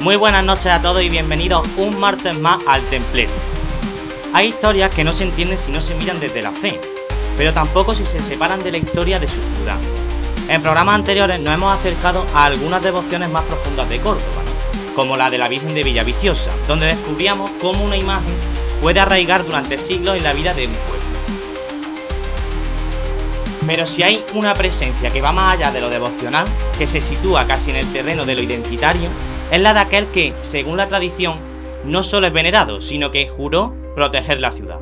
Muy buenas noches a todos y bienvenidos un martes más al Templete. Hay historias que no se entienden si no se miran desde la fe, pero tampoco si se separan de la historia de su ciudad. En programas anteriores nos hemos acercado a algunas devociones más profundas de Córdoba, ¿no? Como la de la Virgen de Villaviciosa, donde descubríamos cómo una imagen puede arraigar durante siglos en la vida de un pueblo. Pero si hay una presencia que va más allá de lo devocional, que se sitúa casi en el terreno de lo identitario, es la de aquel que, según la tradición, no solo es venerado, sino que juró proteger la ciudad.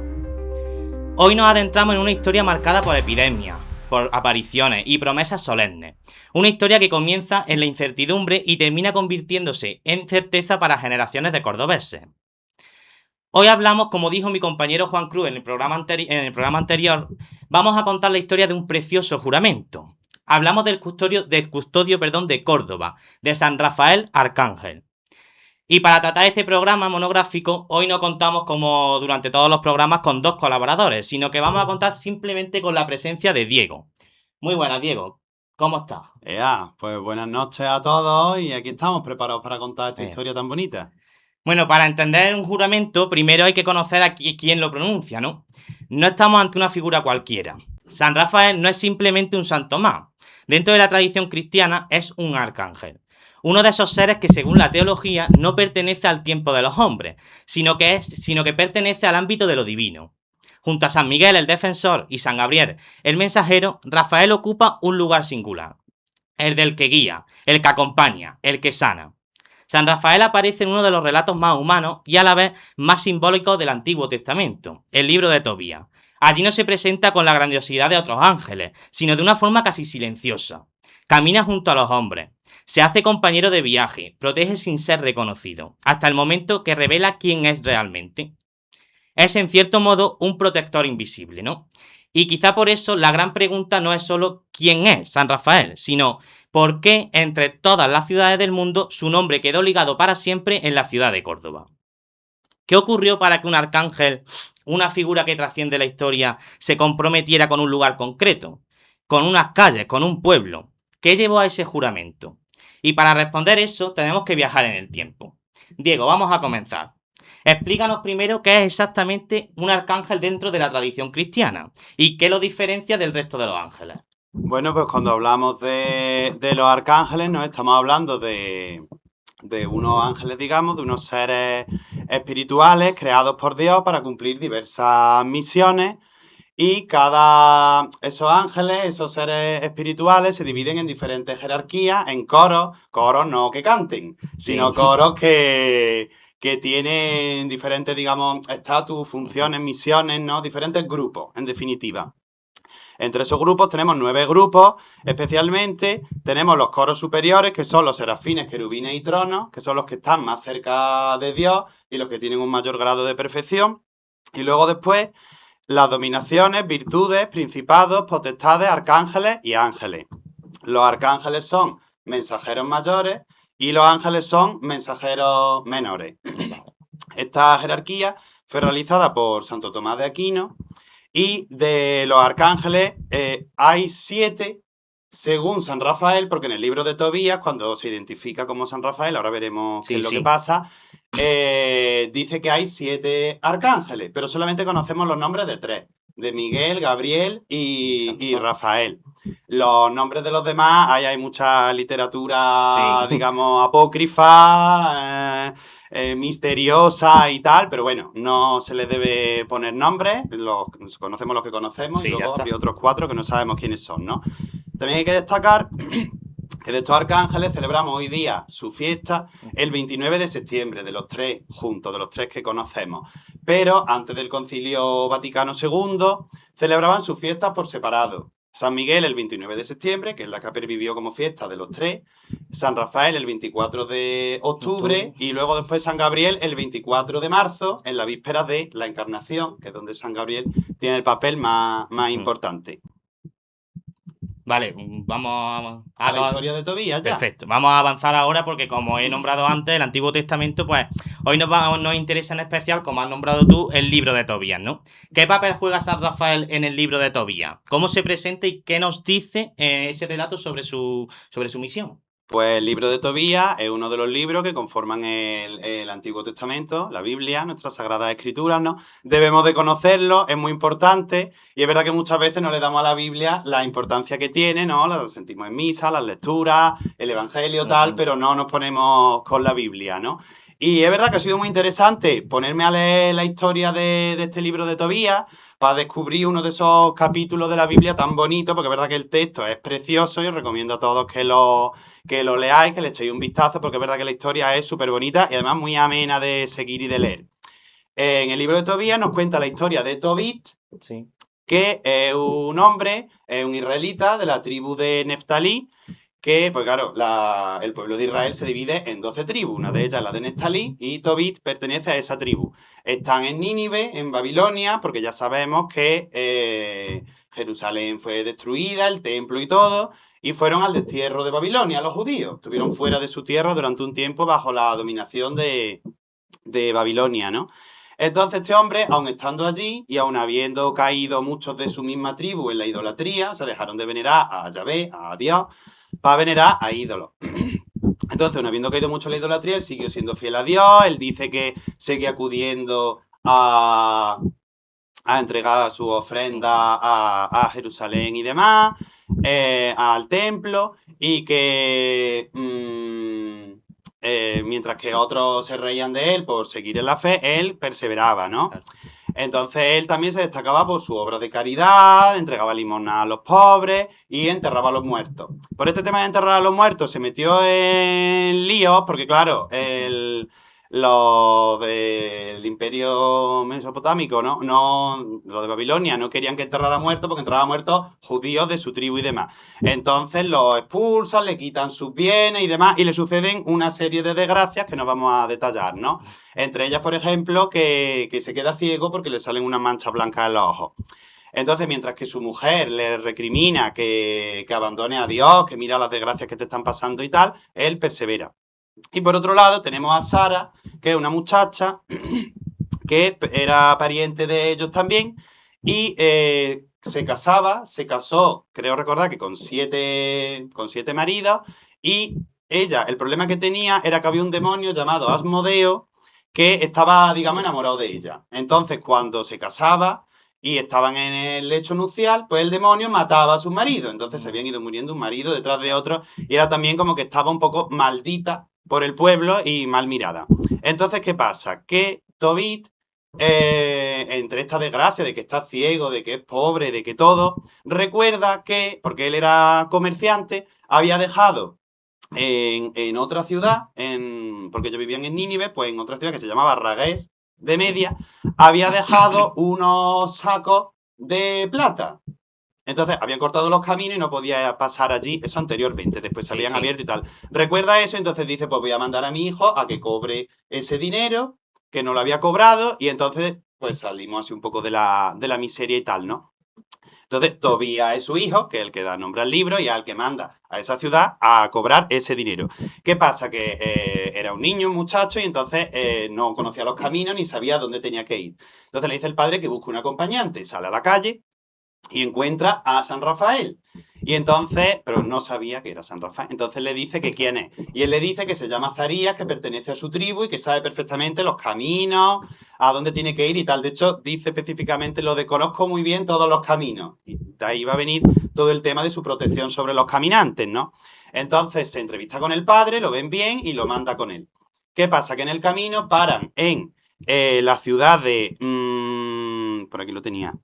Hoy nos adentramos en una historia marcada por epidemias, por apariciones y promesas solemnes. Una historia que comienza en la incertidumbre y termina convirtiéndose en certeza para generaciones de cordobeses. Hoy hablamos, como dijo mi compañero Juan Cruz en el programa anterior, vamos a contar la historia de un precioso juramento. Hablamos del custodio de Córdoba, de San Rafael Arcángel. Y para tratar este programa monográfico, hoy no contamos, como durante todos los programas, con dos colaboradores, sino que vamos a contar simplemente con la presencia de Diego. Muy buenas, Diego. ¿Cómo estás? Pues buenas noches a todos y aquí estamos preparados para contar esta historia tan bonita. Bueno, para entender un juramento, primero hay que conocer a quién lo pronuncia, ¿no? No estamos ante una figura cualquiera. San Rafael no es simplemente un santo más. Dentro de la tradición cristiana es un arcángel. Uno de esos seres que, según la teología, no pertenece al tiempo de los hombres, sino que pertenece al ámbito de lo divino. Junto a San Miguel, el defensor, y San Gabriel, el mensajero, Rafael ocupa un lugar singular. El del que guía, el que acompaña, el que sana. San Rafael aparece en uno de los relatos más humanos y a la vez más simbólicos del Antiguo Testamento, el libro de Tobías. Allí no se presenta con la grandiosidad de otros ángeles, sino de una forma casi silenciosa. Camina junto a los hombres, se hace compañero de viaje, protege sin ser reconocido, hasta el momento que revela quién es realmente. Es en cierto modo un protector invisible, ¿no? Y quizá por eso la gran pregunta no es solo quién es San Rafael, sino por qué entre todas las ciudades del mundo su nombre quedó ligado para siempre en la ciudad de Córdoba. ¿Qué ocurrió para que un arcángel, una figura que trasciende la historia, se comprometiera con un lugar concreto, con unas calles, con un pueblo? ¿Qué llevó a ese juramento? Y para responder eso tenemos que viajar en el tiempo. Diego, vamos a comenzar. Explícanos primero qué es exactamente un arcángel dentro de la tradición cristiana y qué lo diferencia del resto de los ángeles. Bueno, pues cuando hablamos de los arcángeles nos estamos hablando de unos ángeles, digamos, de unos seres espirituales creados por Dios para cumplir diversas misiones. Y esos ángeles, esos seres espirituales se dividen en diferentes jerarquías, en coros no que canten, sino coros que tienen diferentes, digamos, estatus, funciones, misiones, ¿no? Diferentes grupos, en definitiva. Entre esos grupos tenemos 9 grupos, especialmente tenemos los coros superiores, que son los serafines, querubines y tronos, que son los que están más cerca de Dios y los que tienen un mayor grado de perfección. Y luego después las dominaciones, virtudes, principados, potestades, arcángeles y ángeles. Los arcángeles son mensajeros mayores y los ángeles son mensajeros menores. Esta jerarquía fue realizada por Santo Tomás de Aquino y de los arcángeles hay 7 según San Rafael, porque en el libro de Tobías, cuando se identifica como San Rafael, ahora veremos qué es lo que pasa, dice que hay 7 arcángeles, pero solamente conocemos los nombres de 3, de Miguel, Gabriel y Rafael. Los nombres de los demás, hay mucha literatura, digamos, apócrifa, misteriosa y tal, pero bueno, no se les debe poner nombres, conocemos los que conocemos y luego hay otros 4 que no sabemos quiénes son, ¿no? También hay que destacar que de estos arcángeles celebramos hoy día su fiesta el 29 de septiembre, de los 3 juntos, de los 3 que conocemos. Pero antes del Concilio Vaticano II celebraban sus fiestas por separado. San Miguel el 29 de septiembre, que es la que pervivió como fiesta de los 3. San Rafael el 24 de octubre y luego después San Gabriel el 24 de marzo, en la víspera de la Encarnación, que es donde San Gabriel tiene el papel más importante. Vale, vamos a la historia de Tobías ya. Perfecto, vamos a avanzar ahora porque como he nombrado antes el Antiguo Testamento, pues hoy nos interesa en especial, como has nombrado tú, el libro de Tobías, ¿no? ¿Qué papel juega San Rafael en el libro de Tobías? ¿Cómo se presenta y qué nos dice ese relato sobre su misión? Pues el libro de Tobías es uno de los libros que conforman el Antiguo Testamento, la Biblia, nuestras Sagradas Escrituras, ¿no? Debemos de conocerlo, es muy importante, y es verdad que muchas veces no le damos a la Biblia la importancia que tiene, ¿no? La sentimos en misa, las lecturas, el Evangelio, tal, pero no nos ponemos con la Biblia, ¿no? Y es verdad que ha sido muy interesante ponerme a leer la historia de este libro de Tobías para descubrir uno de esos capítulos de la Biblia tan bonito, porque es verdad que el texto es precioso y os recomiendo a todos que lo leáis, que le echéis un vistazo, porque es verdad que la historia es súper bonita y además muy amena de seguir y de leer. En el libro de Tobías nos cuenta la historia de Tobit, Sí. que es un hombre, es un israelita de la tribu de Neftalí, que, pues claro, el pueblo de Israel se divide en 12 tribus, una de ellas la de Neftalí, y Tobit pertenece a esa tribu. Están en Nínive, en Babilonia, porque ya sabemos que Jerusalén fue destruida, el templo y todo, y fueron al destierro de Babilonia, los judíos. Estuvieron fuera de su tierra durante un tiempo bajo la dominación de Babilonia, ¿no? Entonces este hombre, aun estando allí y aun habiendo caído muchos de su misma tribu en la idolatría, se dejaron de venerar a Yahvé, a Dios, para venerar a ídolos. Entonces, aun habiendo caído mucho en la idolatría, él siguió siendo fiel a Dios, él dice que seguía acudiendo a entregar su ofrenda a Jerusalén y demás, al templo, y que mientras que otros se reían de él por seguir en la fe, él perseveraba, ¿no? Claro. Entonces él también se destacaba por su obra de caridad, entregaba limosna a los pobres y enterraba a los muertos. Por este tema de enterrar a los muertos se metió en líos porque, claro, los del imperio mesopotámico, los de Babilonia, no querían que enterrara muertos porque enterraba muertos judíos de su tribu y demás. Entonces los expulsan, le quitan sus bienes y demás, y le suceden una serie de desgracias que no vamos a detallar, ¿no? Entre ellas, por ejemplo, que se queda ciego porque le salen unas manchas blancas en los ojos. Entonces, mientras que su mujer le recrimina que abandone a Dios, que mira las desgracias que te están pasando y tal, él persevera. Y por otro lado, tenemos a Sara, que es una muchacha que era pariente de ellos también, y se casó, creo recordar que con siete maridos, y ella, el problema que tenía era que había un demonio llamado Asmodeo que estaba, digamos, enamorado de ella. Entonces, cuando se casaba y estaban en el lecho nupcial, pues el demonio mataba a sus maridos. Entonces se habían ido muriendo un marido detrás de otro, y era también como que estaba un poco maldita por el pueblo y mal mirada. Entonces, ¿qué pasa? Que Tobit, entre esta desgracia de que está ciego, de que es pobre, de que todo, recuerda que, porque él era comerciante, había dejado en otra ciudad, porque ellos vivían en Nínive, pues en otra ciudad que se llamaba Ragués de Media, había dejado unos sacos de plata. Entonces habían cortado los caminos y no podía pasar allí, eso anteriormente, después se habían abierto y tal. Recuerda eso, entonces dice, pues voy a mandar a mi hijo a que cobre ese dinero, que no lo había cobrado, y entonces pues salimos así un poco de la miseria y tal, ¿no? Entonces, Tobías es su hijo, que es el que da nombre al libro y es el que manda a esa ciudad a cobrar ese dinero. ¿Qué pasa? Que era un niño, un muchacho, y entonces no conocía los caminos ni sabía dónde tenía que ir. Entonces le dice el padre que busque un acompañante, sale a la calle y encuentra a San Rafael. Y entonces, pero no sabía que era San Rafael. Entonces le dice que quién es. Y él le dice que se llama Zarías, que pertenece a su tribu y que sabe perfectamente los caminos, a dónde tiene que ir y tal. De hecho, dice específicamente lo de conozco muy bien todos los caminos. Y de ahí va a venir todo el tema de su protección sobre los caminantes, ¿no? Entonces se entrevista con el padre, lo ven bien y lo manda con él. ¿Qué pasa? Que en el camino paran en la ciudad de... por aquí lo tenía.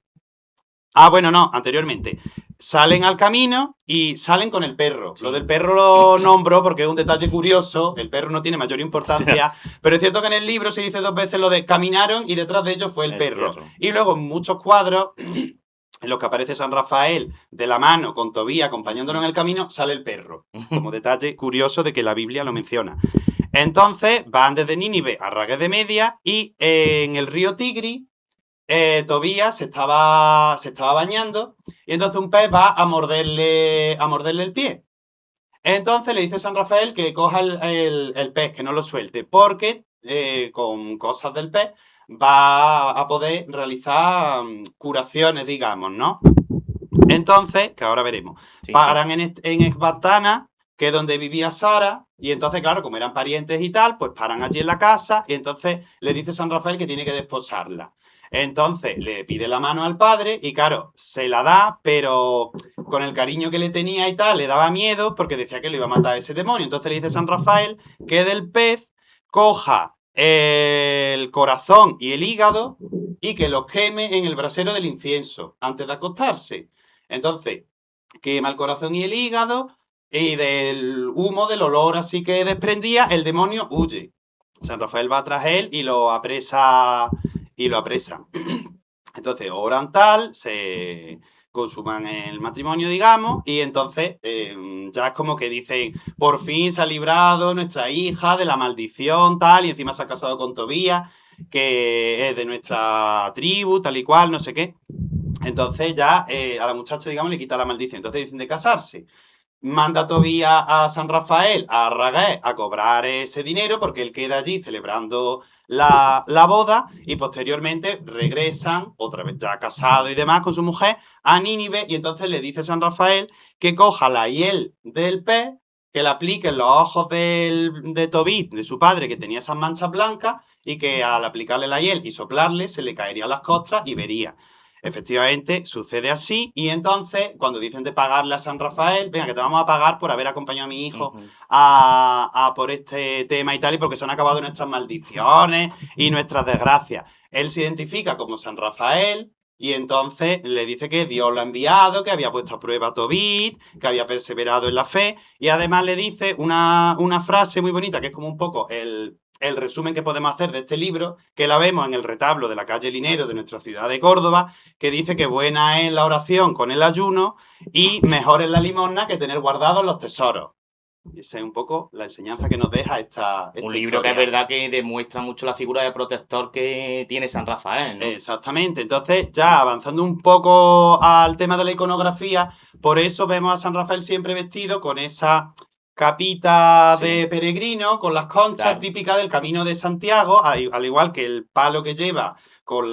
Ah, bueno, no, anteriormente. Salen al camino y salen con el perro. Sí. Lo del perro lo nombro porque es un detalle curioso. El perro no tiene mayor importancia. Pero es cierto que en el libro se dice 2 veces lo de caminaron y detrás de ellos fue el perro. Y luego en muchos cuadros en los que aparece San Rafael de la mano con Tobías acompañándolo en el camino, sale el perro. Como detalle curioso de que la Biblia lo menciona. Entonces van desde Nínive a Ragués de Media y en el río Tigris Tobías se estaba bañando y entonces un pez va a morderle el pie. Entonces le dice San Rafael que coja el pez, que no lo suelte, porque con cosas del pez va a poder realizar curaciones, digamos, ¿no? Entonces, que ahora veremos, paran en Ecbatana que es donde vivía Sara, y entonces, claro, como eran parientes y tal, pues paran allí en la casa, y entonces le dice San Rafael que tiene que desposarla. Entonces le pide la mano al padre y claro, se la da, pero con el cariño que le tenía y tal, le daba miedo porque decía que lo iba a matar ese demonio. Entonces le dice San Rafael que del pez coja el corazón y el hígado y que los queme en el brasero del incienso antes de acostarse. Entonces, quema el corazón y el hígado y del humo, del olor así que desprendía, el demonio huye. San Rafael va tras él y lo apresa. Y lo apresa. Entonces oran tal, se consuman el matrimonio, digamos, y entonces ya es como que dicen, por fin se ha librado nuestra hija de la maldición, tal, y encima se ha casado con Tobías, que es de nuestra tribu, tal y cual, no sé qué. Entonces ya a la muchacha, digamos, le quita la maldición. Entonces dicen de casarse. Manda Tobías a San Rafael, a Arragués, a cobrar ese dinero porque él queda allí celebrando la boda y posteriormente regresan, otra vez ya casado y demás con su mujer, a Nínive y entonces le dice San Rafael que coja la hiel del pez, que la aplique en los ojos de Tobit, de su padre, que tenía esas manchas blancas y que al aplicarle la hiel y soplarle se le caerían las costras y vería. Efectivamente, sucede así y entonces cuando dicen de pagarle a San Rafael, venga, que te vamos a pagar por haber acompañado a mi hijo a por este tema y tal, y porque se han acabado nuestras maldiciones y nuestras desgracias. Él se identifica como San Rafael y entonces le dice que Dios lo ha enviado, que había puesto a prueba a Tobit, que había perseverado en la fe y además le dice una frase muy bonita que es como un poco el resumen que podemos hacer de este libro, que la vemos en el retablo de la calle Linero de nuestra ciudad de Córdoba, que dice que buena es la oración con el ayuno y mejor es la limosna que tener guardados los tesoros. Y esa es un poco la enseñanza que nos deja esta Un libro que historia. es verdad que demuestra mucho la figura de protector que tiene San Rafael, ¿no? Exactamente. Entonces, ya avanzando un poco al tema de la iconografía, por eso vemos a San Rafael siempre vestido con esa capita Sí. de peregrino, con las conchas Claro. típicas del Camino de Santiago, al igual que el palo que lleva con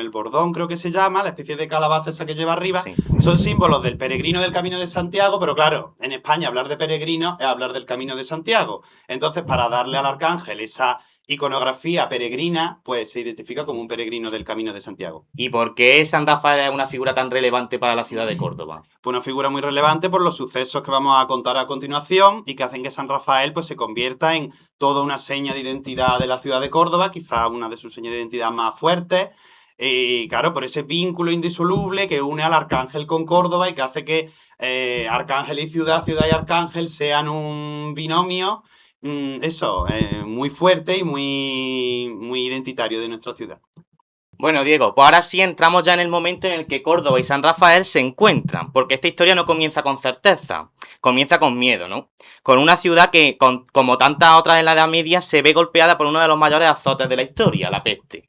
el bordón, creo que se llama, la especie de calabaza esa que lleva arriba, Sí. son símbolos del peregrino del Camino de Santiago, pero claro, en España hablar de peregrino es hablar del Camino de Santiago. Entonces, para darle al arcángel esa iconografía peregrina, pues se identifica como un peregrino del Camino de Santiago. ¿Y por qué San Rafael es una figura tan relevante para la ciudad de Córdoba? Pues una figura muy relevante por los sucesos que vamos a contar a continuación y que hacen que San Rafael pues, se convierta en toda una seña de identidad de la ciudad de Córdoba, quizá una de sus señas de identidad más fuertes. Y claro, por ese vínculo indisoluble que une al Arcángel con Córdoba y que hace que Arcángel y ciudad, ciudad y Arcángel sean un binomio muy fuerte y muy identitario de nuestra ciudad. Bueno, Diego, pues ahora sí entramos ya en el momento en el que Córdoba y San Rafael se encuentran, porque esta historia no comienza con certeza, comienza con miedo, ¿no? Con una ciudad que, como tantas otras en la Edad Media, se ve golpeada por uno de los mayores azotes de la historia, la peste.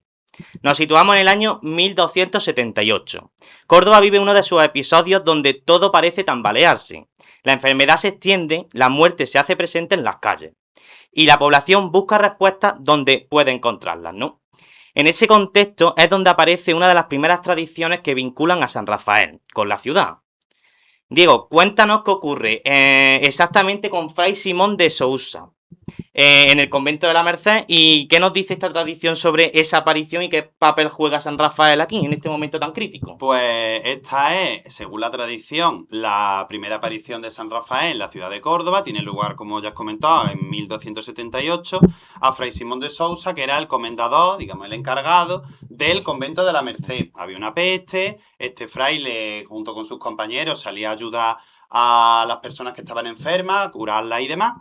Nos situamos en el año 1278. Córdoba vive uno de sus episodios donde todo parece tambalearse. La enfermedad se extiende, la muerte se hace presente en las calles. Y la población busca respuestas donde puede encontrarlas, ¿no? En ese contexto es donde aparece una de las primeras tradiciones que vinculan a San Rafael con la ciudad. Diego, cuéntanos qué ocurre exactamente con Fray Simón de Sousa en el convento de la Merced y qué nos dice esta tradición sobre esa aparición y qué papel juega San Rafael aquí en este momento tan crítico. Pues esta es, según la tradición, la primera aparición de San Rafael en la ciudad de Córdoba. Tiene lugar, como ya has comentado, en 1278 a Fray Simón de Sousa, que era el comendador, digamos, el encargado del convento de la Merced. Había una peste, este fraile, junto con sus compañeros, salía a ayudar a las personas que estaban enfermas, a curarlas y demás.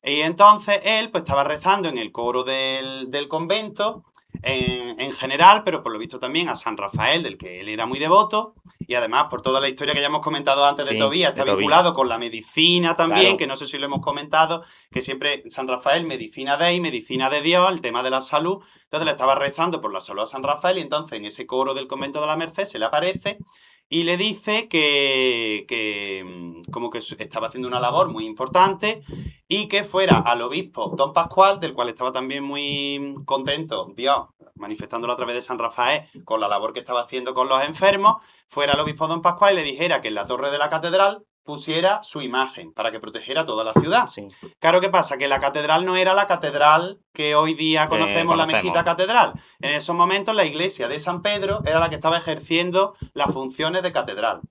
Y entonces él pues estaba rezando en el coro del convento en general, pero por lo visto también a San Rafael, del que él era muy devoto, y además por toda la historia que ya hemos comentado antes de Tobías, está vinculado con la medicina también, claro. Que no sé si lo hemos comentado, que siempre San Rafael, medicina Dei, medicina de Dios, el tema de la salud, entonces le estaba rezando por la salud a San Rafael, y entonces en ese coro del convento de la Merced se le aparece y le dice que como que estaba haciendo una labor muy importante y que fuera al obispo Don Pascual, del cual estaba también muy contento Dios, manifestándolo a través de San Rafael con la labor que estaba haciendo con los enfermos, fuera al obispo Don Pascual y le dijera que en la torre de la catedral pusiera su imagen para que protegiera toda la ciudad. Sí. Claro, ¿qué pasa? Que la catedral no era la catedral que hoy día conocemos, la mezquita catedral. En esos momentos la iglesia de San Pedro era la que estaba ejerciendo las funciones de catedral.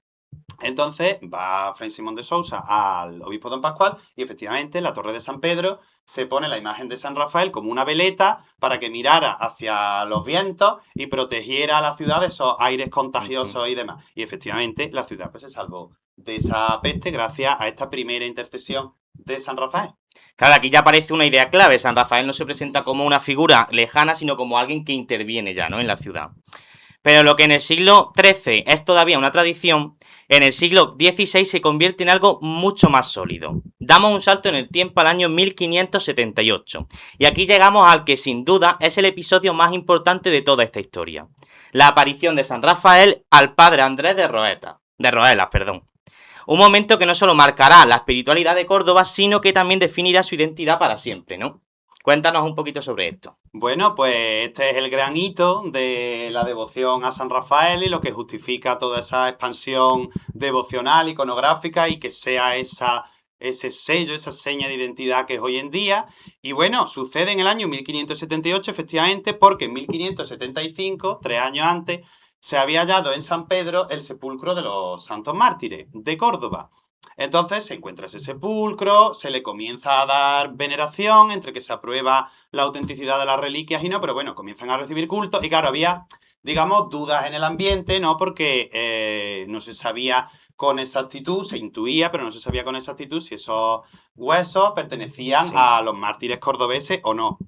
Entonces va Fray Simón de Sousa al obispo don Pascual y efectivamente en la torre de San Pedro se pone la imagen de San Rafael como una veleta para que mirara hacia los vientos y protegiera a la ciudad de esos aires contagiosos y demás. Y efectivamente la ciudad pues se salvó de esa peste gracias a esta primera intercesión de San Rafael. Claro, aquí ya aparece una idea clave. San Rafael no se presenta como una figura lejana, sino como alguien que interviene ya, ¿no?, en la ciudad. Pero lo que en el siglo XIII es todavía una tradición, en el siglo XVI se convierte en algo mucho más sólido. Damos un salto en el tiempo al año 1578. Y aquí llegamos al que sin duda es el episodio más importante de toda esta historia. La aparición de San Rafael al padre Andrés de Roelas. Un momento que no solo marcará la espiritualidad de Córdoba, sino que también definirá su identidad para siempre, ¿no? Cuéntanos un poquito sobre esto. Bueno, pues este es el gran hito de la devoción a San Rafael y lo que justifica toda esa expansión devocional, iconográfica y que sea ese sello, esa seña de identidad que es hoy en día. Y bueno, sucede en el año 1578 efectivamente porque en 1575, 3 años antes, se había hallado en San Pedro el sepulcro de los santos mártires de Córdoba. Entonces se encuentra ese sepulcro, se le comienza a dar veneración, entre que se aprueba la autenticidad de las reliquias y no, pero bueno, comienzan a recibir culto y claro, había, digamos, dudas en el ambiente, ¿no? Porque no se sabía con exactitud, se intuía, pero no se sabía con exactitud si esos huesos pertenecían a los mártires cordobeses o no.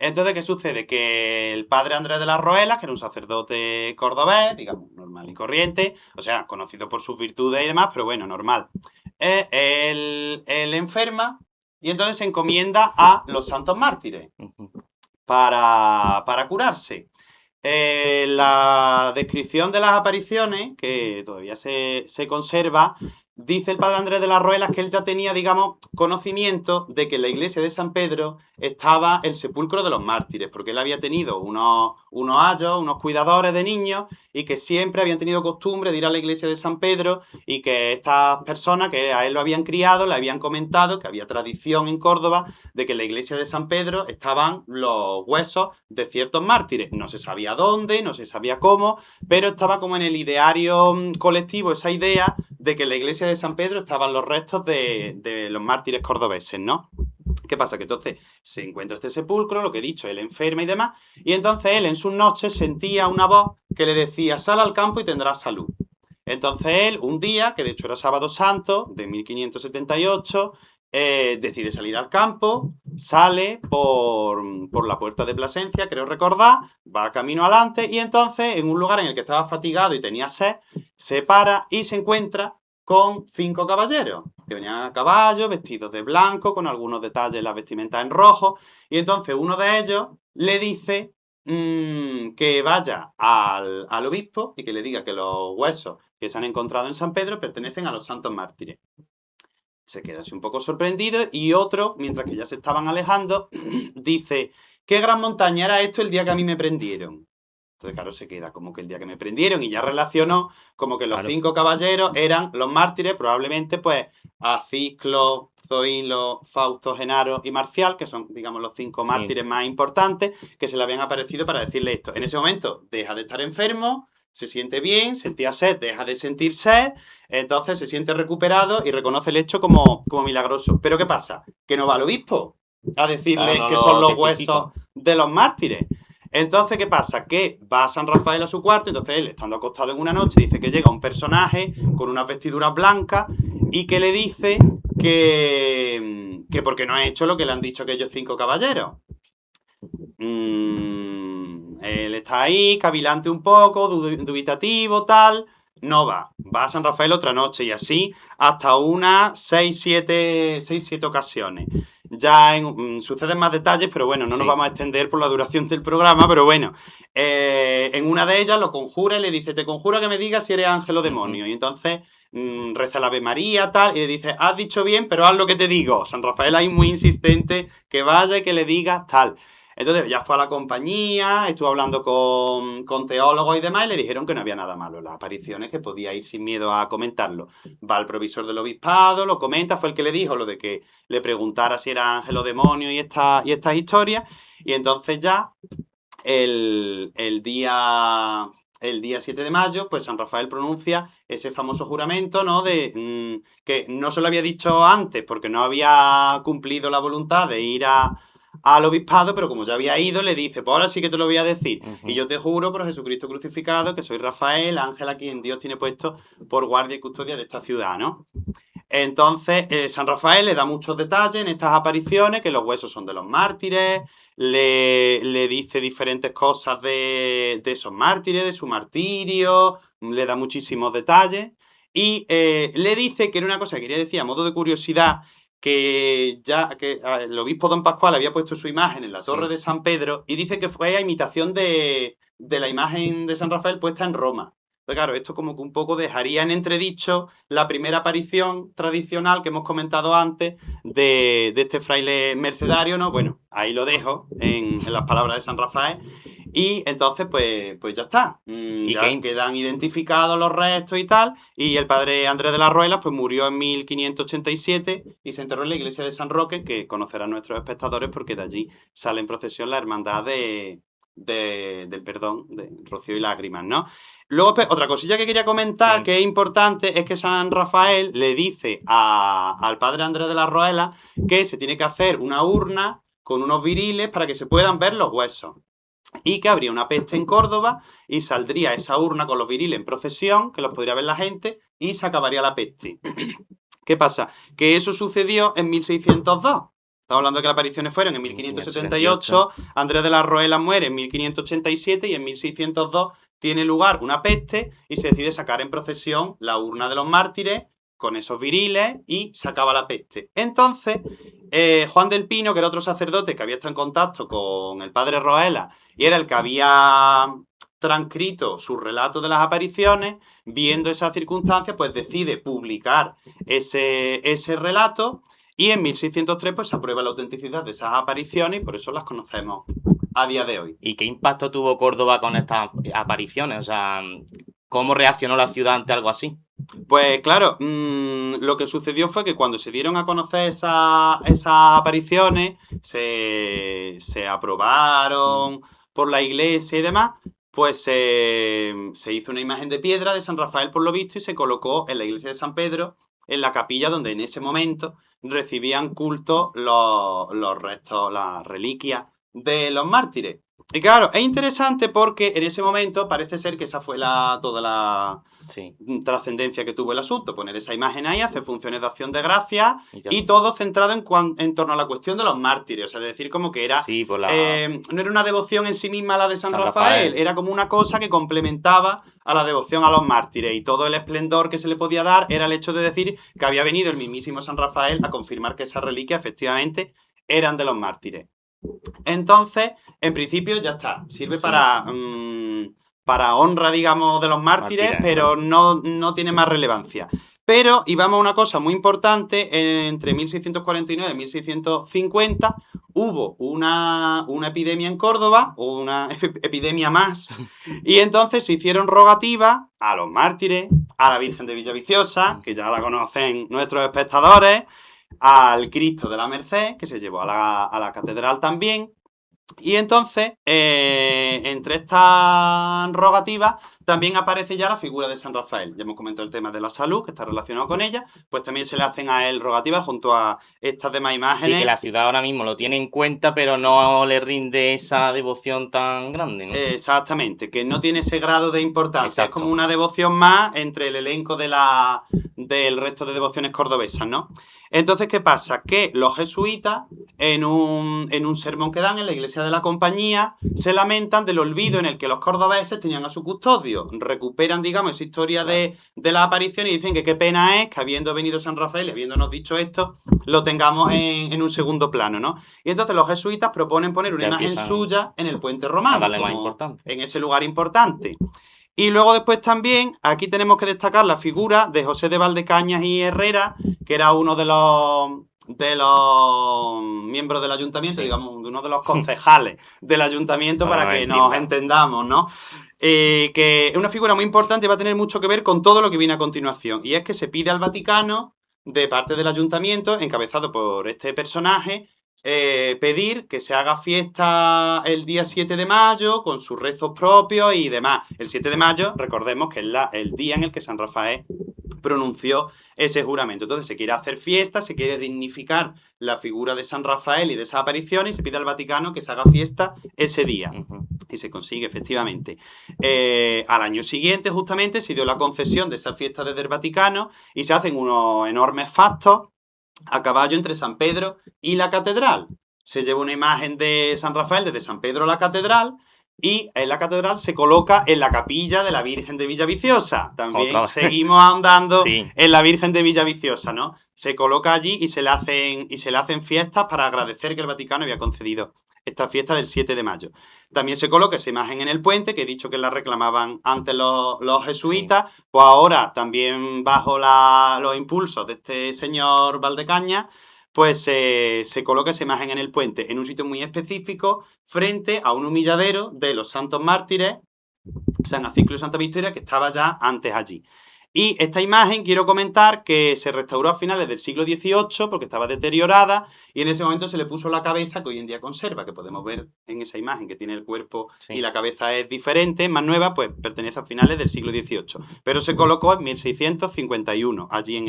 Entonces, ¿qué sucede? Que el padre Andrés de las Roelas, que era un sacerdote cordobés, digamos, normal y corriente, o sea, conocido por sus virtudes y demás, pero bueno, normal, él enferma y entonces se encomienda a los santos mártires para curarse. La descripción de las apariciones, que todavía se conserva, dice el padre Andrés de las Roelas que él ya tenía, digamos, conocimiento de que en la iglesia de San Pedro estaba el sepulcro de los mártires, porque él había tenido unos ayos, unos cuidadores de niños, y que siempre habían tenido costumbre de ir a la iglesia de San Pedro, y que estas personas que a él lo habían criado, le habían comentado que había tradición en Córdoba de que en la iglesia de San Pedro estaban los huesos de ciertos mártires. No se sabía dónde, no se sabía cómo, pero estaba como en el ideario colectivo esa idea de que en la iglesia de San Pedro estaban los restos de los mártires cordobeses, ¿no? ¿Qué pasa? Que entonces se encuentra este sepulcro, lo que he dicho, él enferma y demás, y entonces él en sus noches sentía una voz que le decía, sal al campo y tendrás salud. Entonces él, un día, que de hecho era Sábado Santo, de 1578, decide salir al campo, sale por la puerta de Plasencia, creo recordar, va camino adelante y entonces en un lugar en el que estaba fatigado y tenía sed, se para y se encuentra con 5 caballeros que venían a caballo, vestidos de blanco, con algunos detalles en las vestimentas en rojo, y entonces uno de ellos le dice que vaya al obispo y que le diga que los huesos que se han encontrado en San Pedro pertenecen a los santos mártires. Se queda así un poco sorprendido y otro, mientras que ya se estaban alejando, dice, ¿qué gran montaña era esto el día que a mí me prendieron? Entonces, claro, se queda como que el día que me prendieron y ya relacionó como que los 5 caballeros eran los mártires, probablemente pues Aciclo, Zoilo, Fausto, Genaro y Marcial, que son, digamos, los 5 mártires más importantes que se le habían aparecido para decirle esto. En ese momento deja de estar enfermo, se siente bien, sentía sed, deja de sentir sed, entonces se siente recuperado y reconoce el hecho como milagroso. Pero ¿qué pasa? Que no va al obispo a decirle que son los huesos de los mártires. Entonces, ¿qué pasa? Que va San Rafael a su cuarto, entonces él, estando acostado en una noche, dice que llega un personaje con unas vestiduras blancas y que le dice que porque no ha hecho lo que le han dicho aquellos 5 caballeros. Él está ahí, cavilante un poco, dubitativo, tal. No va a San Rafael otra noche y así hasta unas 6-7 ocasiones. Ya suceden más detalles, pero bueno, no nos vamos a extender por la duración del programa, pero bueno, en una de ellas lo conjura y le dice, te conjuro que me digas si eres ángel o demonio. Y entonces reza la Ave María, tal, y le dice, has dicho bien, pero haz lo que te digo. San Rafael ahí muy insistente, que vaya y que le diga tal. Entonces ya fue a la compañía, estuvo hablando con teólogos y demás y le dijeron que no había nada malo en las apariciones, que podía ir sin miedo a comentarlo. Va al provisor del obispado, lo comenta, fue el que le dijo lo de que le preguntara si era ángel o demonio y estas historias. Y entonces ya el día 7 de mayo, pues San Rafael pronuncia ese famoso juramento, ¿no? Que no se lo había dicho antes porque no había cumplido la voluntad de ir al obispado, pero como ya había ido, le dice, pues ahora sí que te lo voy a decir. Y yo te juro por Jesucristo crucificado que soy Rafael, ángel a quien Dios tiene puesto por guardia y custodia de esta ciudad, ¿no? Entonces, San Rafael le da muchos detalles en estas apariciones, que los huesos son de los mártires, le dice diferentes cosas de esos mártires, de su martirio, le da muchísimos detalles y le dice que era una cosa que quería decir a modo de curiosidad, que el obispo Don Pascual había puesto su imagen en la torre de San Pedro y dice que fue a imitación de la imagen de San Rafael puesta en Roma. Pues claro, esto como que un poco dejaría en entredicho la primera aparición tradicional que hemos comentado antes de este fraile mercedario, ¿no? Bueno, ahí lo dejo en las palabras de San Rafael. Y entonces, pues ya está. Ya quedan identificados los restos y tal. Y el padre Andrés de las Ruelas pues murió en 1587 y se enterró en la iglesia de San Roque, que conocerán nuestros espectadores porque de allí sale en procesión la hermandad del perdón, de Rocío y Lágrimas, ¿no? Luego, otra cosilla que quería comentar que es importante es que San Rafael le dice al padre Andrés de la Roela que se tiene que hacer una urna con unos viriles para que se puedan ver los huesos. Y que habría una peste en Córdoba y saldría esa urna con los viriles en procesión, que los podría ver la gente, y se acabaría la peste. ¿Qué pasa? Que eso sucedió en 1602. Estamos hablando de que las apariciones fueron en 1578, Andrés de la Roela muere en 1587 y en 1602 tiene lugar una peste y se decide sacar en procesión la urna de los mártires con esos viriles y se acaba la peste. Entonces, Juan del Pino, que era otro sacerdote que había estado en contacto con el padre Roela y era el que había transcrito su relato de las apariciones, viendo esas circunstancias, pues decide publicar ese relato y en 1603 pues se aprueba la autenticidad de esas apariciones y por eso las conocemos a día de hoy. ¿Y qué impacto tuvo Córdoba con estas apariciones? O sea, ¿cómo reaccionó la ciudad ante algo así? Pues claro, lo que sucedió fue que cuando se dieron a conocer esas apariciones, se aprobaron por la iglesia y demás, pues se hizo una imagen de piedra de San Rafael por lo visto y se colocó en la iglesia de San Pedro, en la capilla donde en ese momento recibían culto los restos, las reliquias de los mártires. Y claro, es interesante porque en ese momento parece ser que esa fue toda la trascendencia que tuvo el asunto. Poner esa imagen ahí, hacer funciones de acción de gracia y todo centrado en torno a la cuestión de los mártires. O sea, de decir como que era no era una devoción en sí misma la de San Rafael, era como una cosa que complementaba a la devoción a los mártires. Y todo el esplendor que se le podía dar era el hecho de decir que había venido el mismísimo San Rafael a confirmar que esas reliquias efectivamente eran de los mártires. Entonces, en principio ya está. Sirve para honra, digamos, de los mártires, pero no tiene más relevancia. Pero, y vamos a una cosa muy importante, entre 1649 y 1650 hubo una epidemia en Córdoba, o una epidemia más, y entonces se hicieron rogativas a los mártires, a la Virgen de Villaviciosa, que ya la conocen nuestros espectadores, al Cristo de la Merced, que se llevó a la catedral también. Y entonces, entre estas rogativas, también aparece ya la figura de San Rafael. Ya hemos comentado el tema de la salud, que está relacionado con ella, pues también se le hacen a él rogativas junto a estas demás imágenes. Sí, que la ciudad ahora mismo lo tiene en cuenta, pero no le rinde esa devoción tan grande, ¿no? Exactamente, que no tiene ese grado de importancia. Exacto. Es como una devoción más entre el elenco del resto de devociones cordobesas, ¿no? Entonces, ¿qué pasa? Que los jesuitas, en un sermón que dan en la iglesia de la Compañía, se lamentan del olvido en el que los cordobeses tenían a su custodio. Recuperan, digamos, esa historia de la aparición y dicen que qué pena es que habiendo venido San Rafael y habiéndonos dicho esto, lo tengamos en un segundo plano, ¿no? Y entonces los jesuitas proponen poner una imagen suya en el puente romano, en ese lugar importante. Y luego después también, aquí tenemos que destacar la figura de José de Valdecañas y Herrera, que era uno de de los miembros del ayuntamiento, Sí. digamos, de uno de los concejales del ayuntamiento, para que nos entienda. entendamos, ¿no? Que es una figura muy importante y va a tener mucho que ver con todo lo que viene a continuación. Y es que se pide al Vaticano, de parte del ayuntamiento, encabezado por este personaje, pedir que se haga fiesta el día 7 de mayo con sus rezos propios y demás. El 7 de mayo, recordemos que es el día en el que San Rafael pronunció ese juramento. Entonces se quiere hacer fiesta, se quiere dignificar la figura de San Rafael y de esa aparición y se pide al Vaticano que se haga fiesta ese día. Y se consigue, efectivamente. Al año siguiente, justamente, se dio la concesión de esa fiesta desde el Vaticano y se hacen unos enormes fastos a caballo entre San Pedro y la catedral. Se lleva una imagen de San Rafael desde San Pedro a la catedral y en la catedral se coloca en la capilla de la Virgen de Villaviciosa. También seguimos ahondando en la Virgen de Villaviciosa, ¿no? Se coloca allí y se le hacen fiestas para agradecer que el Vaticano había concedido esta fiesta del 7 de mayo. También se coloca esa imagen en el puente, que he dicho que la reclamaban antes los jesuitas, pues ahora también bajo los impulsos de este señor Valdecaña, pues se coloca esa imagen en el puente, en un sitio muy específico, frente a un humilladero de los santos mártires, San Aciclo y Santa Victoria, que estaba ya antes allí. Y esta imagen quiero comentar que se restauró a finales del siglo XVIII porque estaba deteriorada y en ese momento se le puso la cabeza que hoy en día conserva, que podemos ver en esa imagen que tiene el cuerpo y la cabeza es diferente, más nueva, pues pertenece a finales del siglo XVIII. Pero se colocó en 1651 allí en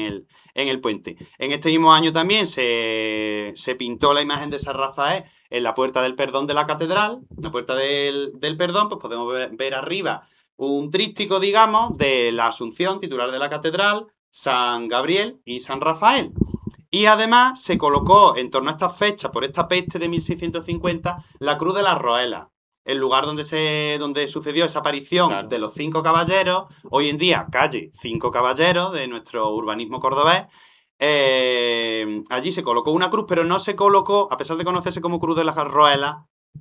el puente. En este mismo año también se pintó la imagen de San Rafael en la Puerta del Perdón de la catedral. La Puerta del Perdón, pues podemos ver arriba un tríptico, digamos, de la Asunción, titular de la catedral, San Gabriel y San Rafael. Y además se colocó en torno a estas fechas, por esta peste de 1650, la Cruz de las Roelas, el lugar donde sucedió esa aparición de los 5 caballeros, hoy en día calle 5 Caballeros de nuestro urbanismo cordobés. Allí se colocó una cruz, pero no se colocó, a pesar de conocerse como Cruz de las Roelas,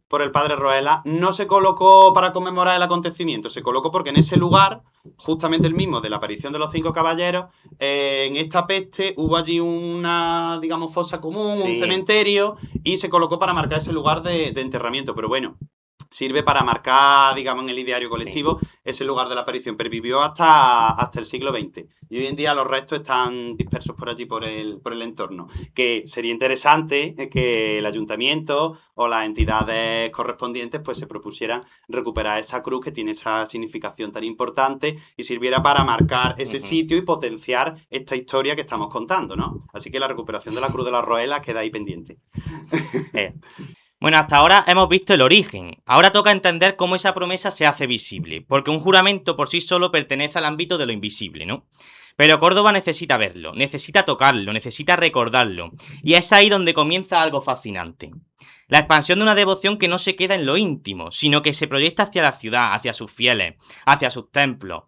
por el padre Roela, no se colocó para conmemorar el acontecimiento, se colocó porque en ese lugar, justamente el mismo de la aparición de los 5 caballeros, en esta peste hubo allí una, digamos, fosa común, un cementerio, y se colocó para marcar ese lugar de enterramiento. Pero bueno, sirve para marcar, digamos, en el ideario colectivo ese lugar de la aparición. Pervivió hasta el siglo XX. Y hoy en día los restos están dispersos por allí, por el entorno. Que sería interesante que el ayuntamiento o las entidades correspondientes pues se propusieran recuperar esa cruz que tiene esa significación tan importante y sirviera para marcar ese sitio y potenciar esta historia que estamos contando, ¿no? Así que la recuperación de la Cruz de la Roela queda ahí pendiente. Bueno, hasta ahora hemos visto el origen. Ahora toca entender cómo esa promesa se hace visible, porque un juramento por sí solo pertenece al ámbito de lo invisible, ¿no? Pero Córdoba necesita verlo, necesita tocarlo, necesita recordarlo, y es ahí donde comienza algo fascinante. La expansión de una devoción que no se queda en lo íntimo, sino que se proyecta hacia la ciudad, hacia sus fieles, hacia sus templos,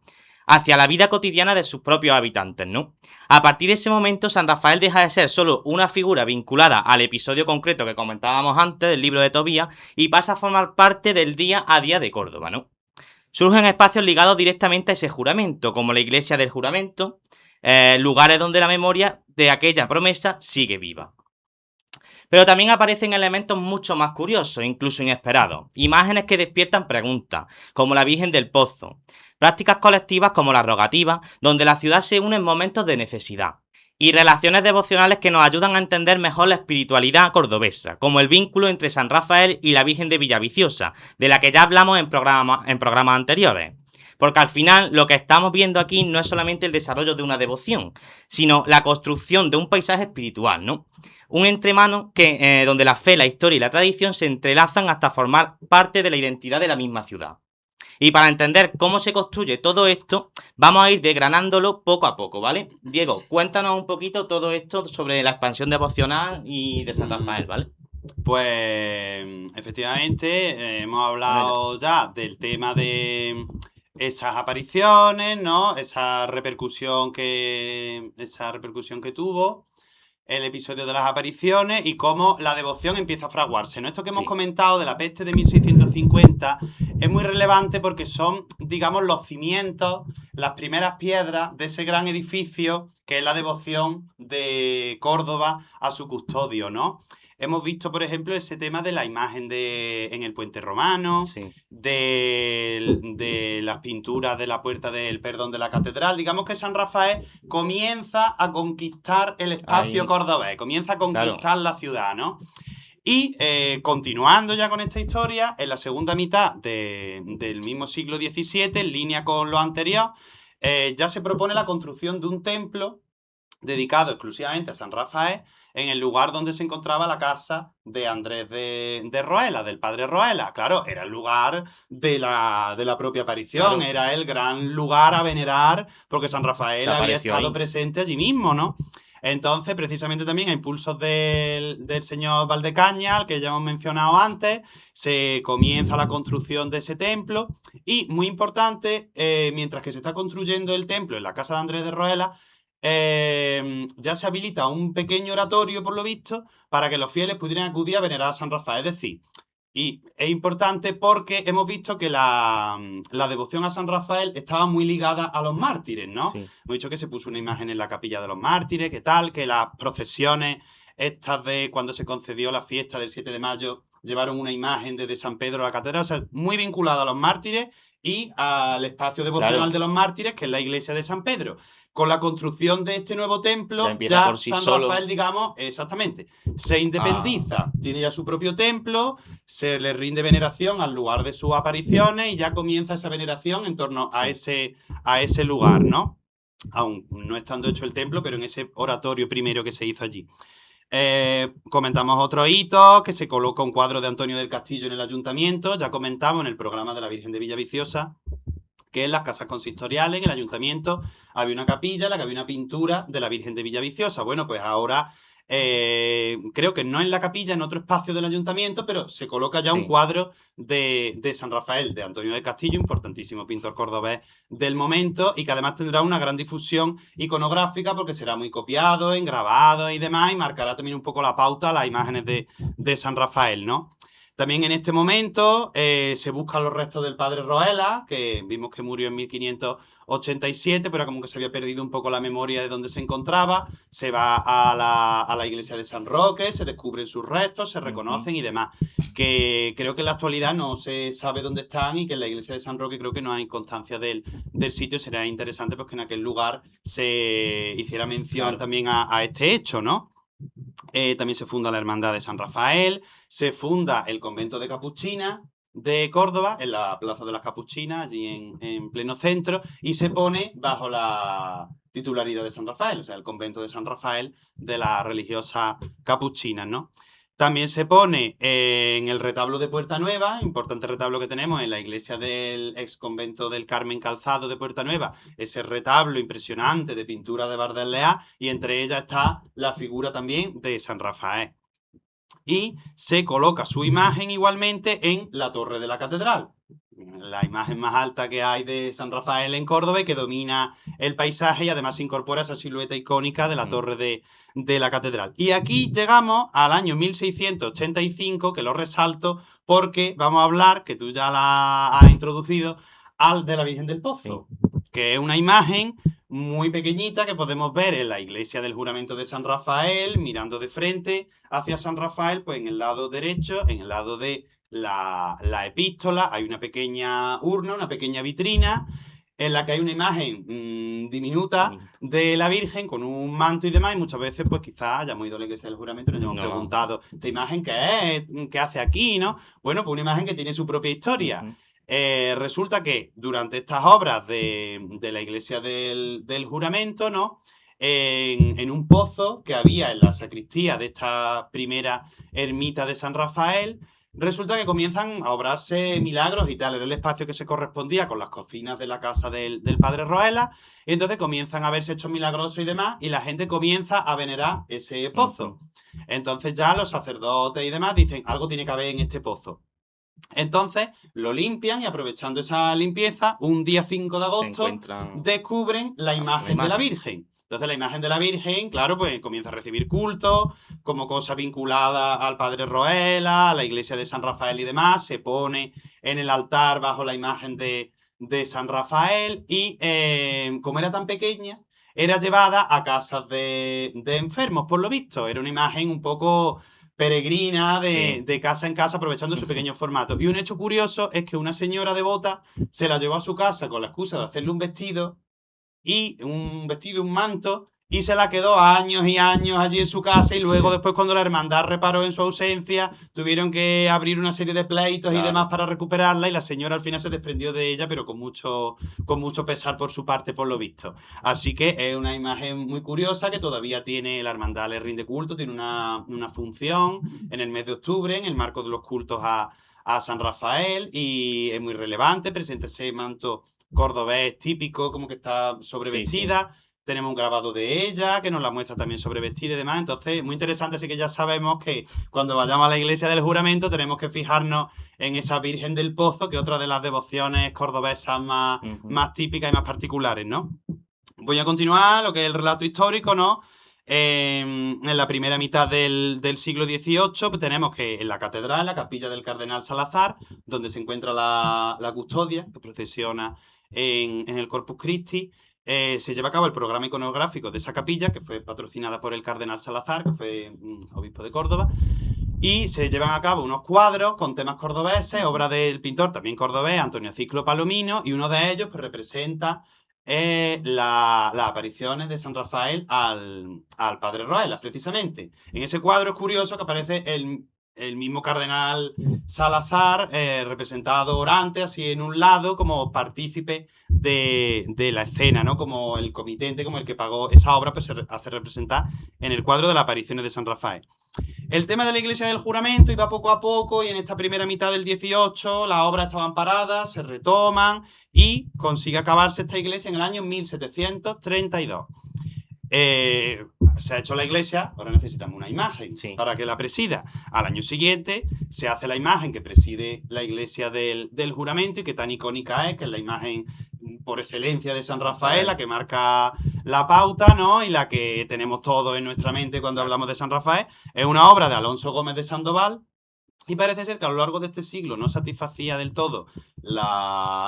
hacia la vida cotidiana de sus propios habitantes, ¿no? A partir de ese momento, San Rafael deja de ser solo una figura vinculada al episodio concreto que comentábamos antes del libro de Tobías y pasa a formar parte del día a día de Córdoba, ¿no? Surgen espacios ligados directamente a ese juramento, como la iglesia del juramento, lugares donde la memoria de aquella promesa sigue viva. Pero también aparecen elementos mucho más curiosos, incluso inesperados. Imágenes que despiertan preguntas, como la Virgen del Pozo. Prácticas colectivas como la rogativa, donde la ciudad se une en momentos de necesidad. Y relaciones devocionales que nos ayudan a entender mejor la espiritualidad cordobesa, como el vínculo entre San Rafael y la Virgen de Villaviciosa, de la que ya hablamos en programas anteriores. Porque al final lo que estamos viendo aquí no es solamente el desarrollo de una devoción, sino la construcción de un paisaje espiritual, ¿no? Un entremano donde la fe, la historia y la tradición se entrelazan hasta formar parte de la identidad de la misma ciudad. Y para entender cómo se construye todo esto, vamos a ir desgranándolo poco a poco, ¿vale? Diego, cuéntanos un poquito todo esto sobre la expansión devocional y de San Rafael, ¿vale? Pues efectivamente hemos hablado ya del tema de esas apariciones, ¿no? Esa repercusión que tuvo. el episodio de las apariciones y cómo la devoción empieza a fraguarse, ¿no? Esto que hemos comentado de la peste de 1650 es muy relevante porque son, digamos, los cimientos, las primeras piedras de ese gran edificio que es la devoción de Córdoba a su custodio, ¿no? Hemos visto, por ejemplo, ese tema de la imagen en el puente romano, de las pinturas de la puerta del perdón de la catedral. Digamos que San Rafael comienza a conquistar el espacio cordobés, comienza a conquistar la ciudad, ¿no? Y continuando ya con esta historia, en la segunda mitad del mismo siglo XVII, en línea con lo anterior, ya se propone la construcción de un templo dedicado exclusivamente a San Rafael, en el lugar donde se encontraba la casa de Andrés de Roela, del padre Roela. Claro, era el lugar de la propia aparición, era el gran lugar a venerar, porque San Rafael había estado presente allí mismo, ¿no? Entonces, precisamente también a impulsos del señor Valdecaña, al que ya hemos mencionado antes, se comienza la construcción de ese templo y, muy importante, mientras que se está construyendo el templo en la casa de Andrés de Roela, ya se habilita un pequeño oratorio, por lo visto, para que los fieles pudieran acudir a venerar a San Rafael. Es decir, y es importante porque hemos visto que la devoción a San Rafael estaba muy ligada a los mártires, ¿no? Hemos dicho que se puso una imagen en la capilla de los mártires, que tal, que las procesiones estas de cuando se concedió la fiesta del 7 de mayo llevaron una imagen desde San Pedro a la catedral, o sea, muy vinculada a los mártires y al espacio devocional de los mártires, que es la iglesia de San Pedro. Con la construcción de este nuevo templo, ya San Rafael, digamos, exactamente, se independiza, tiene ya su propio templo, se le rinde veneración al lugar de sus apariciones y ya comienza esa veneración en torno a ese lugar, ¿no? Aún no estando hecho el templo, pero en ese oratorio primero que se hizo allí. Comentamos otro hito, que se coloca un cuadro de Antonio del Castillo en el ayuntamiento. Ya comentamos en el programa de la Virgen de Villaviciosa que en las casas consistoriales, en el ayuntamiento, había una capilla en la que había una pintura de la Virgen de Villaviciosa. Bueno, pues ahora creo que no en la capilla, en otro espacio del ayuntamiento, pero se coloca ya un cuadro de San Rafael, de Antonio del Castillo, importantísimo pintor cordobés del momento, y que además tendrá una gran difusión iconográfica porque será muy copiado, engrabado y demás, y marcará también un poco la pauta a las imágenes de San Rafael, ¿no? También en este momento se buscan los restos del padre Roela, que vimos que murió en 1587, pero como que se había perdido un poco la memoria de dónde se encontraba. Se va a la iglesia de San Roque, se descubren sus restos, se reconocen y demás. Que creo que en la actualidad no se sabe dónde están y que en la iglesia de San Roque creo que no hay constancia del sitio. Será interesante pues, que en aquel lugar se hiciera mención también a este hecho, ¿no? También se funda la Hermandad de San Rafael, se funda el convento de Capuchinas de Córdoba, en la Plaza de las Capuchinas, allí en pleno centro, y se pone bajo la titularidad de San Rafael, o sea, el convento de San Rafael de las religiosas capuchinas, ¿no? También se pone en el retablo de Puerta Nueva, importante retablo que tenemos en la iglesia del ex convento del Carmen Calzado de Puerta Nueva, ese retablo impresionante de pintura de Bardelleá, y entre ellas está la figura también de San Rafael. Y se coloca su imagen igualmente en la torre de la catedral, la imagen más alta que hay de San Rafael en Córdoba y que domina el paisaje, y además se incorpora esa silueta icónica de la torre de la catedral. Y aquí llegamos al año 1685, que lo resalto porque vamos a hablar, que tú ya la has introducido, de la Virgen del Pozo, que es una imagen muy pequeñita que podemos ver en la iglesia del Juramento de San Rafael, mirando de frente hacia San Rafael, pues en el lado derecho, en el lado de la epístola, hay una pequeña urna, una pequeña vitrina, en la que hay una imagen diminuta de la Virgen con un manto y demás, y muchas veces, pues quizás hayamos ido a la iglesia del Juramento y nos hemos preguntado, ¿esta imagen qué es? ¿Qué hace aquí? ¿No? Bueno, pues una imagen que tiene su propia historia. Resulta que durante estas obras de la iglesia del Juramento, ¿no? En un pozo que había en la sacristía de esta primera ermita de San Rafael, resulta que comienzan a obrarse milagros y tal. Era el espacio que se correspondía con las cocinas de la casa del padre Roela, y entonces comienzan a verse hechos milagrosos y demás, y la gente comienza a venerar ese pozo. Entonces ya los sacerdotes y demás dicen, algo tiene que haber en este pozo. Entonces lo limpian y, aprovechando esa limpieza, un día 5 de agosto descubren la imagen de la Virgen. Entonces la imagen de la Virgen, claro, pues comienza a recibir culto, como cosa vinculada al Padre Roela, a la iglesia de San Rafael y demás, se pone en el altar bajo la imagen de San Rafael y como era tan pequeña, era llevada a casas de enfermos, por lo visto. Era una imagen un poco peregrina de casa en casa, aprovechando su pequeño formato. Y un hecho curioso es que una señora devota se la llevó a su casa con la excusa de hacerle un vestido, un manto, y se la quedó años y años allí en su casa y luego después cuando la hermandad reparó en su ausencia tuvieron que abrir una serie de pleitos y demás para recuperarla y la señora al final se desprendió de ella pero con mucho pesar por su parte por lo visto. Así que es una imagen muy curiosa que todavía tiene la hermandad, le rinde culto, tiene una función en el mes de octubre en el marco de los cultos a San Rafael y es muy relevante, presenta ese manto cordobés típico, como que está sobrevestida. Sí. Tenemos un grabado de ella que nos la muestra también sobrevestida y demás. Entonces, muy interesante. Así que ya sabemos que cuando vayamos a la iglesia del Juramento tenemos que fijarnos en esa Virgen del Pozo, que es otra de las devociones cordobesas más típicas y más particulares, ¿no? Voy a continuar lo que es el relato histórico, ¿no? En la primera mitad del siglo XVIII pues tenemos que en la catedral, la capilla del Cardenal Salazar, donde se encuentra la custodia que procesiona en el Corpus Christi, se lleva a cabo el programa iconográfico de esa capilla, que fue patrocinada por el Cardenal Salazar, que fue obispo de Córdoba, y se llevan a cabo unos cuadros con temas cordobeses, obra del pintor también cordobés, Antonio Ciclo Palomino, y uno de ellos pues, representa las apariciones de San Rafael al Padre Roelas, precisamente. En ese cuadro es curioso que aparece el mismo cardenal Salazar, representado orante, así en un lado, como partícipe de la escena, ¿no? Como el comitente, como el que pagó esa obra, pues se hace representar en el cuadro de las apariciones de San Rafael. El tema de la iglesia del juramento iba poco a poco y en esta primera mitad del 18 las obras estaban paradas, se retoman y consigue acabarse esta iglesia en el año 1732. Se ha hecho la iglesia, ahora necesitamos una imagen para que la presida. Al año siguiente se hace la imagen que preside la iglesia del juramento y que tan icónica es, que es la imagen por excelencia de San Rafael, la que marca la pauta, ¿no? Y la que tenemos todos en nuestra mente cuando hablamos de San Rafael. Es una obra de Alonso Gómez de Sandoval. Y parece ser que a lo largo de este siglo no satisfacía del todo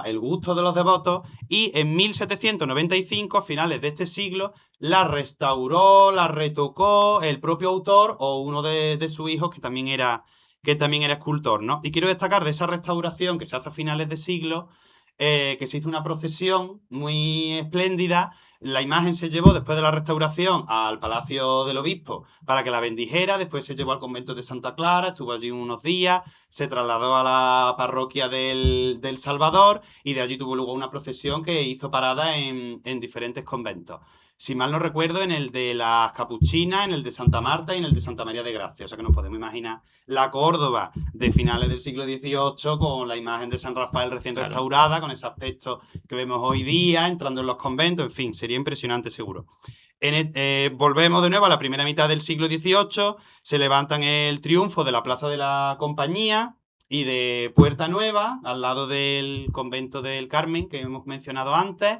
el gusto de los devotos y en 1795, a finales de este siglo, la restauró, la retocó el propio autor o uno de sus hijos que también era escultor, ¿no? Y quiero destacar de esa restauración que se hace a finales de siglo, que se hizo una procesión muy espléndida. La imagen se llevó después de la restauración al Palacio del Obispo para que la bendijera, después se llevó al convento de Santa Clara, estuvo allí unos días, se trasladó a la parroquia del Salvador y de allí tuvo luego una procesión que hizo parada en diferentes conventos. Si mal no recuerdo, en el de las Capuchinas, en el de Santa Marta y en el de Santa María de Gracia. O sea que nos podemos imaginar la Córdoba de finales del siglo XVIII con la imagen de San Rafael recién restaurada, con ese aspecto que vemos hoy día, entrando en los conventos, en fin, sería impresionante seguro. Volvemos de nuevo a la primera mitad del siglo XVIII, se levantan el triunfo de la Plaza de la Compañía y de Puerta Nueva, al lado del convento del Carmen, que hemos mencionado antes.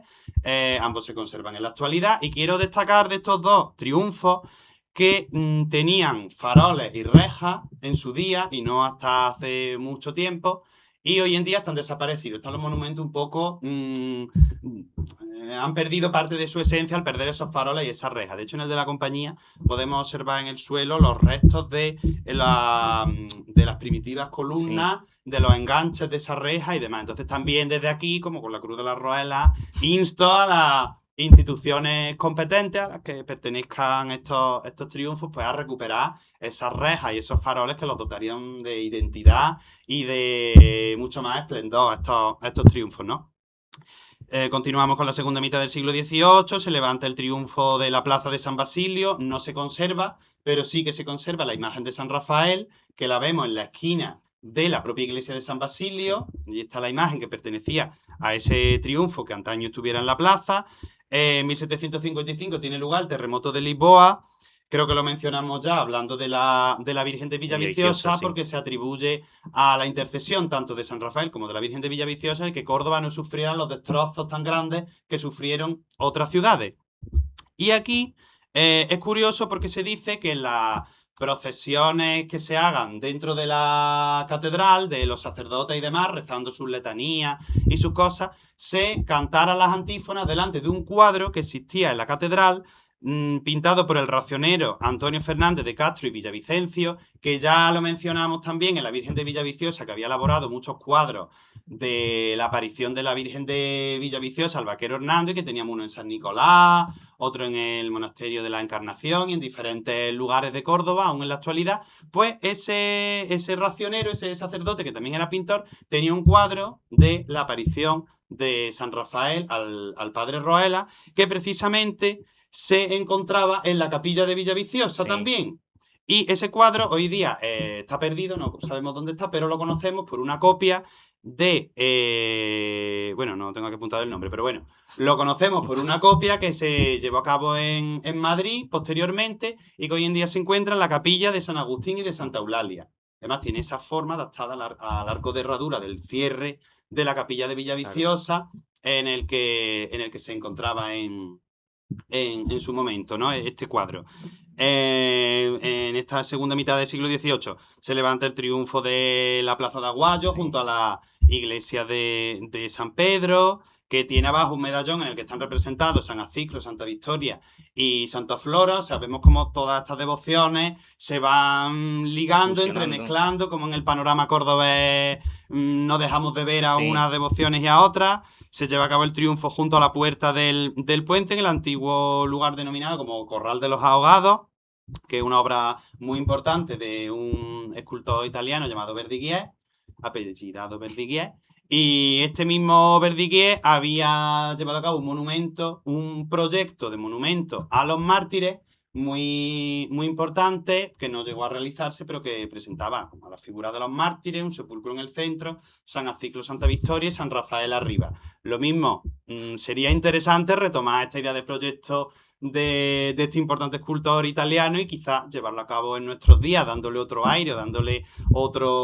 Ambos se conservan en la actualidad. Y quiero destacar de estos dos triunfos que tenían faroles y rejas en su día, y no hasta hace mucho tiempo, y hoy en día están desaparecidos. Están los monumentos un poco... han perdido parte de su esencia al perder esos faroles y esas rejas. De hecho, en el de la Compañía podemos observar en el suelo los restos de las primitivas columnas, de los enganches de esa reja y demás. Entonces también desde aquí, como con la Cruz de la Roela, insto a las instituciones competentes a las que pertenezcan estos triunfos, pues a recuperar esas rejas y esos faroles que los dotarían de identidad y de mucho más esplendor a estos triunfos, ¿no? Continuamos con la segunda mitad del siglo XVIII, se levanta el triunfo de la Plaza de San Basilio, no se conserva, pero sí que se conserva la imagen de San Rafael, que la vemos en la esquina de la propia iglesia de San Basilio, y está la imagen que pertenecía a ese triunfo que antaño estuviera en la plaza. En 1755 tiene lugar el terremoto de Lisboa. Creo que lo mencionamos ya hablando de la Virgen de Villaviciosa, porque se atribuye a la intercesión tanto de San Rafael como de la Virgen de Villaviciosa de que Córdoba no sufriera los destrozos tan grandes que sufrieron otras ciudades. Y aquí es curioso porque se dice que las procesiones que se hagan dentro de la catedral, de los sacerdotes y demás, rezando sus letanías y sus cosas, se cantaran las antífonas delante de un cuadro que existía en la catedral, pintado por el racionero Antonio Fernández de Castro y Villavicencio, que ya lo mencionamos también en la Virgen de Villaviciosa, que había elaborado muchos cuadros de la aparición de la Virgen de Villaviciosa al vaquero Hernando, y que teníamos uno en San Nicolás, otro en el Monasterio de la Encarnación y en diferentes lugares de Córdoba, aún en la actualidad. Pues ese racionero, ese sacerdote que también era pintor, tenía un cuadro de la aparición de San Rafael al padre Roela, que precisamente se encontraba en la capilla de Villaviciosa también. Y ese cuadro hoy día está perdido, no sabemos dónde está, pero lo conocemos por una copia de... bueno, no tengo que apuntar el nombre, pero bueno, lo conocemos por una copia que se llevó a cabo en Madrid posteriormente y que hoy en día se encuentra en la capilla de San Agustín y de Santa Eulalia. Además, tiene esa forma adaptada al arco de herradura del cierre de la capilla de Villaviciosa, en el que se encontraba en su momento, ¿no? Este cuadro. En esta segunda mitad del siglo XVIII se levanta el triunfo de la Plaza de Aguayo junto a la iglesia de San Pedro, que tiene abajo un medallón en el que están representados San Aciclo, Santa Victoria y Santa Flora. O sea, vemos como todas estas devociones se van ligando, entremezclando, como en el panorama cordobés no dejamos de ver a unas devociones y a otras. Se lleva a cabo el triunfo junto a la puerta del puente, en el antiguo lugar denominado como Corral de los Ahogados, que es una obra muy importante de un escultor italiano llamado Verdiguier, apellidado Verdiguier. Y este mismo Verdiguier había llevado a cabo un proyecto de monumento a los mártires muy, muy importante, que no llegó a realizarse, pero que presentaba como la figura de los mártires, un sepulcro en el centro, San Aciclo, Santa Victoria y San Rafael arriba. Lo mismo, sería interesante retomar esta idea de proyecto de este importante escultor italiano y quizás llevarlo a cabo en nuestros días, dándole otro aire, dándole otra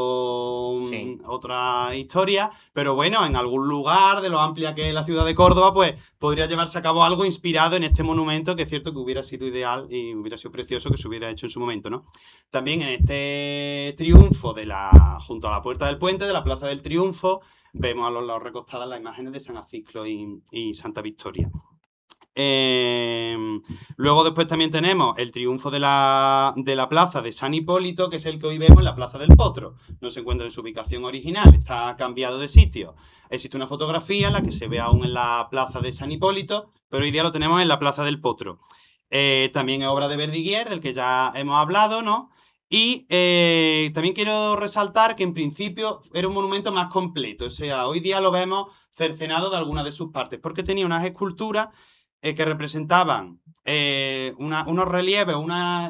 historia, pero bueno, en algún lugar de lo amplia que es la ciudad de Córdoba, pues podría llevarse a cabo algo inspirado en este monumento, que es cierto que hubiera sido ideal y hubiera sido precioso que se hubiera hecho en su momento, ¿no? También en este triunfo junto a la Puerta del Puente, de la Plaza del Triunfo, vemos a los lados recostadas las imágenes de San Aciclo y Santa Victoria. Luego después también tenemos el triunfo de la plaza de San Hipólito, que es el que hoy vemos en la Plaza del Potro. No se encuentra en su ubicación original, está cambiado de sitio. Existe una fotografía en la que se ve aún en la Plaza de San Hipólito, pero hoy día lo tenemos en la Plaza del Potro. También es obra de Verdiguier, del que ya hemos hablado, ¿no? Y también quiero resaltar que en principio era un monumento más completo, o sea, hoy día lo vemos cercenado de algunas de sus partes, porque tenía unas esculturas que representaban unos relieves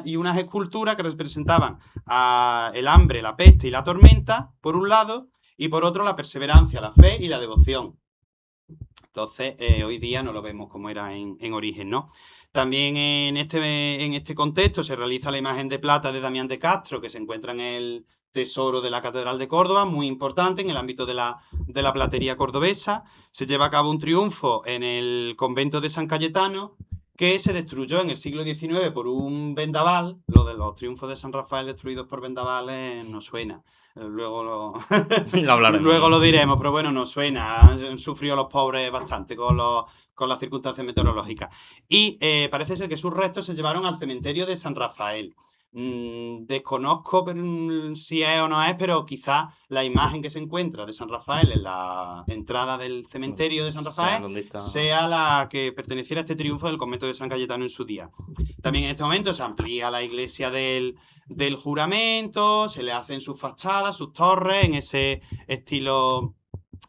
y unas esculturas que representaban el hambre, la peste y la tormenta, por un lado, y por otro la perseverancia, la fe y la devoción. Entonces, hoy día no lo vemos como era en origen, ¿no? También en este contexto se realiza la imagen de plata de Damián de Castro, que se encuentra en el tesoro de la Catedral de Córdoba, muy importante en el ámbito de la platería cordobesa. Se lleva a cabo un triunfo en el convento de San Cayetano, que se destruyó en el siglo XIX por un vendaval. Lo de los triunfos de San Rafael destruidos por vendavales no suena. Luego luego lo diremos, pero bueno, no suena. Han sufrido los pobres bastante con las circunstancias meteorológicas. Y parece ser que sus restos se llevaron al cementerio de San Rafael. Desconozco si es o no es, pero quizá la imagen que se encuentra de San Rafael en la entrada del cementerio de San Rafael sea la que perteneciera a este triunfo del convento de San Cayetano en su día. También en este momento se amplía la iglesia del Juramento, se le hacen sus fachadas, sus torres en ese estilo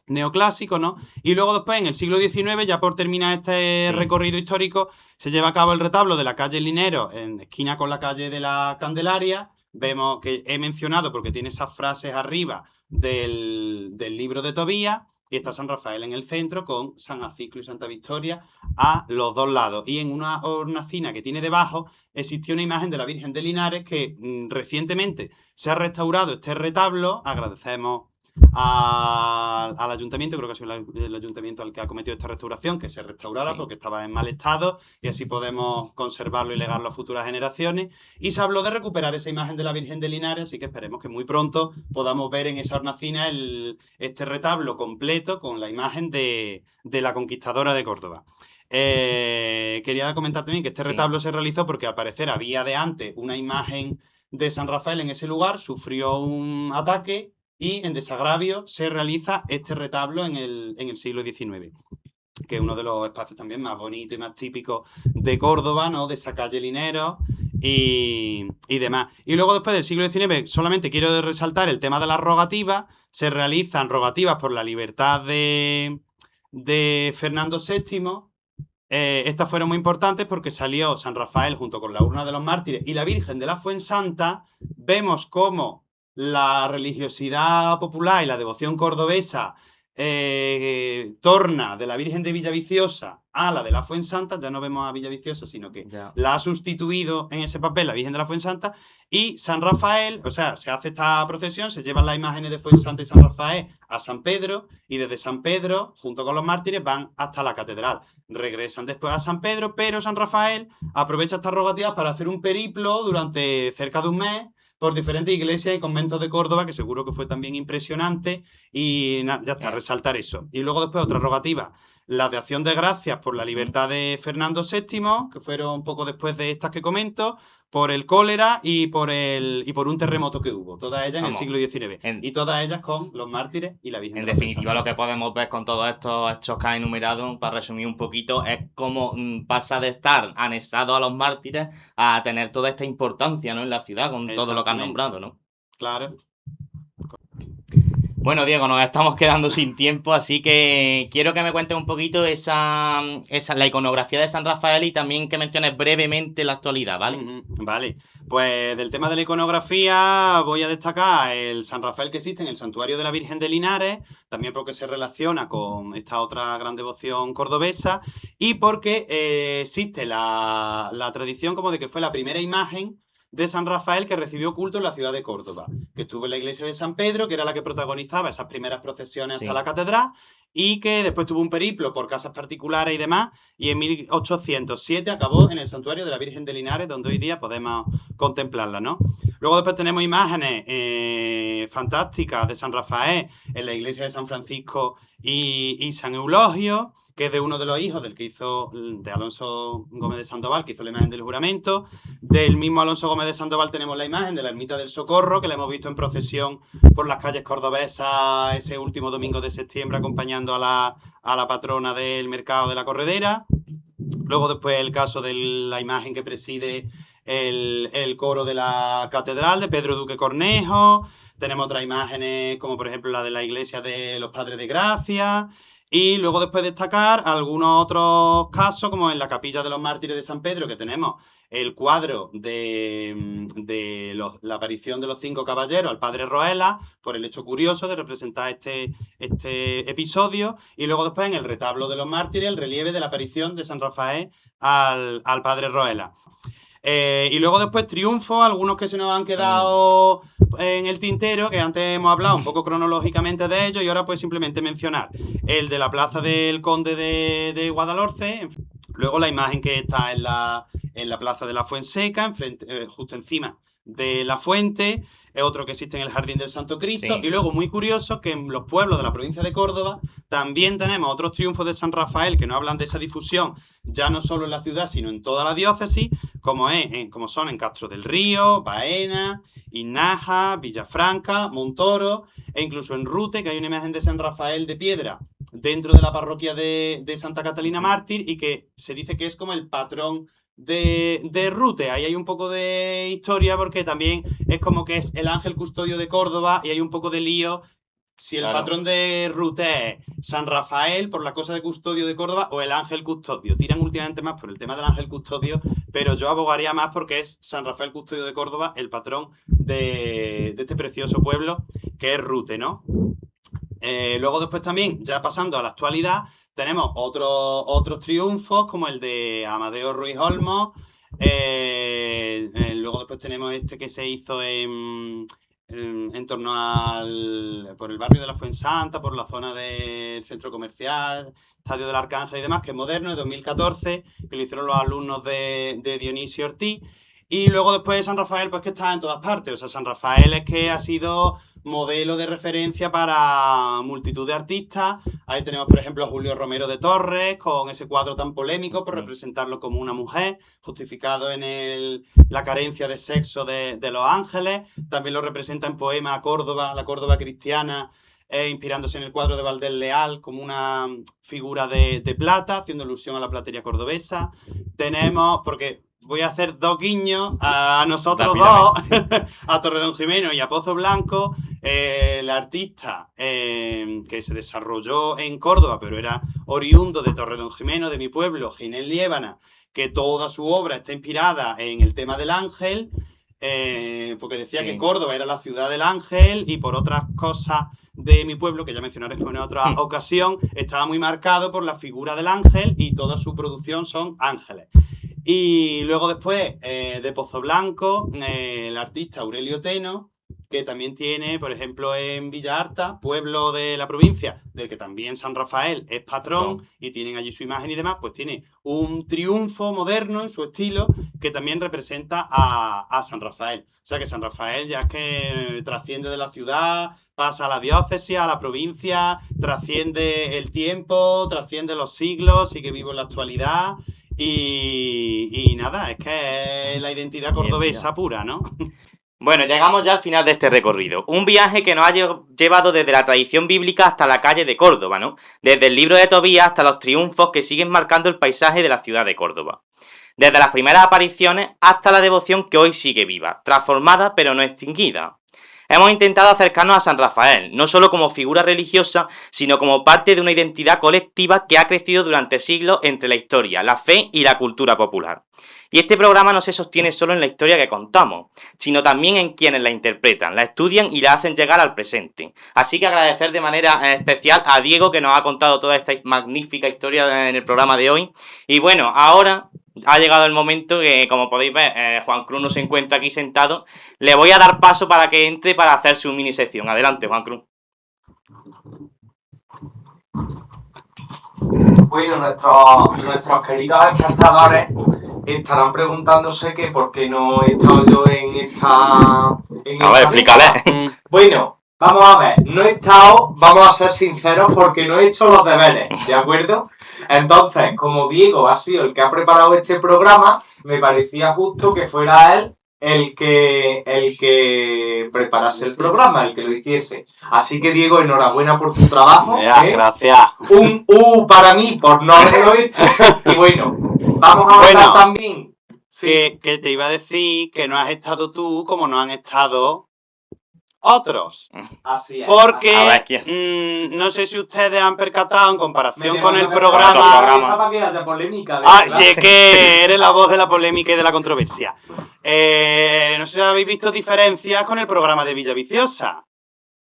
neoclásico, ¿no? Y luego después, en el siglo XIX, ya por terminar este recorrido histórico, se lleva a cabo el retablo de la calle Linero, en esquina con la calle de la Candelaria. Vemos que he mencionado, porque tiene esas frases arriba del libro de Tobías, y está San Rafael en el centro, con San Aciclo y Santa Victoria a los dos lados. Y en una hornacina que tiene debajo existió una imagen de la Virgen de Linares, que recientemente se ha restaurado este retablo. Agradecemos al ayuntamiento, creo que ha sido el ayuntamiento el que ha cometido esta restauración, que se restaurara Sí. porque estaba en mal estado y así podemos conservarlo y legarlo a futuras generaciones. Y se habló de recuperar esa imagen de la Virgen de Linares, así que esperemos que muy pronto podamos ver en esa hornacina este retablo completo con la imagen de la conquistadora de Córdoba. Quería comentar también que este Sí. retablo se realizó porque al parecer había de antes una imagen de San Rafael en ese lugar, sufrió un ataque y en desagravio se realiza este retablo en el siglo XIX, que es uno de los espacios también más bonitos y más típicos de Córdoba, ¿no? De esa calle Linero y demás. Y luego después del siglo XIX, solamente quiero resaltar el tema de las rogativas. Se realizan rogativas por la libertad de Fernando VII. Estas fueron muy importantes porque salió San Rafael junto con la urna de los mártires y la Virgen de la Fuensanta. Vemos cómo la religiosidad popular y la devoción cordobesa torna de la Virgen de Villaviciosa a la de la Fuensanta. Ya no vemos a Villaviciosa, sino que la ha sustituido en ese papel la Virgen de la Fuensanta. Y San Rafael, o sea, se hace esta procesión, se llevan las imágenes de Fuensanta y San Rafael a San Pedro, y desde San Pedro, junto con los mártires, van hasta la catedral. Regresan después a San Pedro, pero San Rafael aprovecha estas rogativas para hacer un periplo durante cerca de un mes por diferentes iglesias y conventos de Córdoba, que seguro que fue también impresionante, y ya está, resaltar eso. Y luego después otra rogativa, la de acción de gracias por la libertad de Fernando VII, que fueron un poco después de estas que comento, por el cólera y por un terremoto que hubo. Todas ellas en el siglo XIX. Y todas ellas con los mártires y la Virgen de la Fuensanta. En definitiva, lo que podemos ver con todos estos hechos que han enumerado, para resumir un poquito, es cómo pasa de estar anexado a los mártires a tener toda esta importancia, ¿no? En la ciudad, con todo lo que han nombrado, ¿no? Claro. Bueno, Diego, nos estamos quedando sin tiempo, así que quiero que me cuentes un poquito la iconografía de San Rafael y también que menciones brevemente la actualidad, ¿vale? Vale, pues del tema de la iconografía voy a destacar el San Rafael que existe en el Santuario de la Virgen de Linares, también porque se relaciona con esta otra gran devoción cordobesa y porque existe la tradición como de que fue la primera imagen de San Rafael que recibió culto en la ciudad de Córdoba, que estuvo en la iglesia de San Pedro, que era la que protagonizaba esas primeras procesiones hasta la catedral, y que después tuvo un periplo por casas particulares y demás, y en 1807 acabó en el santuario de la Virgen de Linares, donde hoy día podemos contemplarla, ¿no? Luego después tenemos imágenes fantásticas de San Rafael en la iglesia de San Francisco y San Eulogio, que es de uno de los hijos de Alonso Gómez de Sandoval, que hizo la imagen del juramento. Del mismo Alonso Gómez de Sandoval tenemos la imagen de la Ermita del Socorro, que la hemos visto en procesión por las calles cordobesas ese último domingo de septiembre, acompañando a la patrona del mercado de la Corredera. Luego después el caso de la imagen que preside el coro de la catedral de Pedro Duque Cornejo. Tenemos otras imágenes como por ejemplo la de la iglesia de los Padres de Gracia. Y luego después destacar algunos otros casos, como en la capilla de los mártires de San Pedro, que tenemos el cuadro de la aparición de los 5 caballeros al padre Roela, por el hecho curioso de representar este episodio. Y luego después en el retablo de los mártires, el relieve de la aparición de San Rafael al padre Roela. Y luego después triunfos, algunos que se nos han quedado en el tintero, que antes hemos hablado un poco cronológicamente de ellos, y ahora pues simplemente mencionar el de la plaza del Conde de Guadalhorce, luego la imagen que está en la plaza de la Fuenseca, justo encima de la fuente, es otro que existe en el Jardín del Santo Cristo, y luego muy curioso que en los pueblos de la provincia de Córdoba también tenemos otros triunfos de San Rafael que no hablan de esa difusión, ya no solo en la ciudad, sino en toda la diócesis, como son en Castro del Río, Baena, Inaja, Villafranca, Montoro, e incluso en Rute, que hay una imagen de San Rafael de piedra dentro de la parroquia de Santa Catalina Mártir, y que se dice que es como el patrón de Rute. Ahí hay un poco de historia porque también es como que es el ángel custodio de Córdoba y hay un poco de lío si el patrón de Rute es San Rafael por la cosa de custodio de Córdoba o el ángel custodio. Tiran últimamente más por el tema del ángel custodio, pero yo abogaría más porque es San Rafael custodio de Córdoba el patrón de este precioso pueblo que es Rute, ¿no? Luego después también, ya pasando a la actualidad, tenemos otros triunfos como el de Amadeo Ruiz Olmos. Luego después tenemos este que se hizo en en torno por el barrio de la Fuensanta, por la zona del centro comercial, Estadio del Arcángel y demás, que es moderno, de 2014, que lo hicieron los alumnos de Dionisio Ortiz. Y luego después San Rafael, pues que está en todas partes. O sea, San Rafael es que ha sido modelo de referencia para multitud de artistas. Ahí tenemos, por ejemplo, a Julio Romero de Torres, con ese cuadro tan polémico por representarlo como una mujer, justificado en la carencia de sexo de los ángeles. También lo representa en poema a Córdoba, la Córdoba cristiana, inspirándose en el cuadro de Valdés Leal como una figura de plata, haciendo alusión a la platería cordobesa. Tenemos, porque voy a hacer dos guiños a nosotros dos, a Torredonjimeno y a Pozo Blanco. El artista que se desarrolló en Córdoba, pero era oriundo de Torredonjimeno, de mi pueblo, Ginés Liébana, que toda su obra está inspirada en el tema del ángel, porque decía que Córdoba era la ciudad del ángel, y por otras cosas de mi pueblo, que ya mencionaré en otra ocasión, estaba muy marcado por la figura del ángel, y toda su producción son ángeles. Y luego después, de Pozo Blanco, el artista Aurelio Teno, que también tiene, por ejemplo, en Villa Arta, pueblo de la provincia, del que también San Rafael es patrón, y tienen allí su imagen y demás, pues tiene un triunfo moderno en su estilo que también representa a San Rafael. O sea que San Rafael ya es que trasciende de la ciudad, pasa a la diócesis, a la provincia, trasciende el tiempo, trasciende los siglos, sigue vivo en la actualidad. Y nada, es que es la identidad cordobesa pura, ¿no? Bueno, llegamos ya al final de este recorrido. Un viaje que nos ha llevado desde la tradición bíblica hasta la calle de Córdoba, ¿no? Desde el libro de Tobías hasta los triunfos que siguen marcando el paisaje de la ciudad de Córdoba. Desde las primeras apariciones hasta la devoción que hoy sigue viva, transformada pero no extinguida. Hemos intentado acercarnos a San Rafael, no solo como figura religiosa, sino como parte de una identidad colectiva que ha crecido durante siglos entre la historia, la fe y la cultura popular. Y este programa no se sostiene solo en la historia que contamos, sino también en quienes la interpretan, la estudian y la hacen llegar al presente. Así que agradecer de manera especial a Diego, que nos ha contado toda esta magnífica historia en el programa de hoy. Y bueno, ahora ha llegado el momento que, como podéis ver, Juan Cruz no se encuentra aquí sentado. Le voy a dar paso para que entre para hacer su mini sección. Adelante, Juan Cruz. Bueno, nuestros queridos espectadores estarán preguntándose que por qué no he estado yo en esta... A ver, explícale. Bueno, vamos a ver, no he estado, vamos a ser sinceros, porque no he hecho los deberes, ¿de acuerdo? Entonces, como Diego ha sido el que ha preparado este programa, me parecía justo que fuera él el que preparase el programa, el que lo hiciese. Así que, Diego, enhorabuena por tu trabajo. Gracias. Un para mí por no haberlo hecho. Y bueno, vamos a hablar también. Sí. Que te iba a decir que no has estado tú como no han estado otros. Así es. Porque no sé si ustedes han percatado en comparación con el programa. Para que haya polémica. Sí, es que eres la voz de la polémica y de la controversia. No sé si habéis visto diferencias con el programa de Villaviciosa.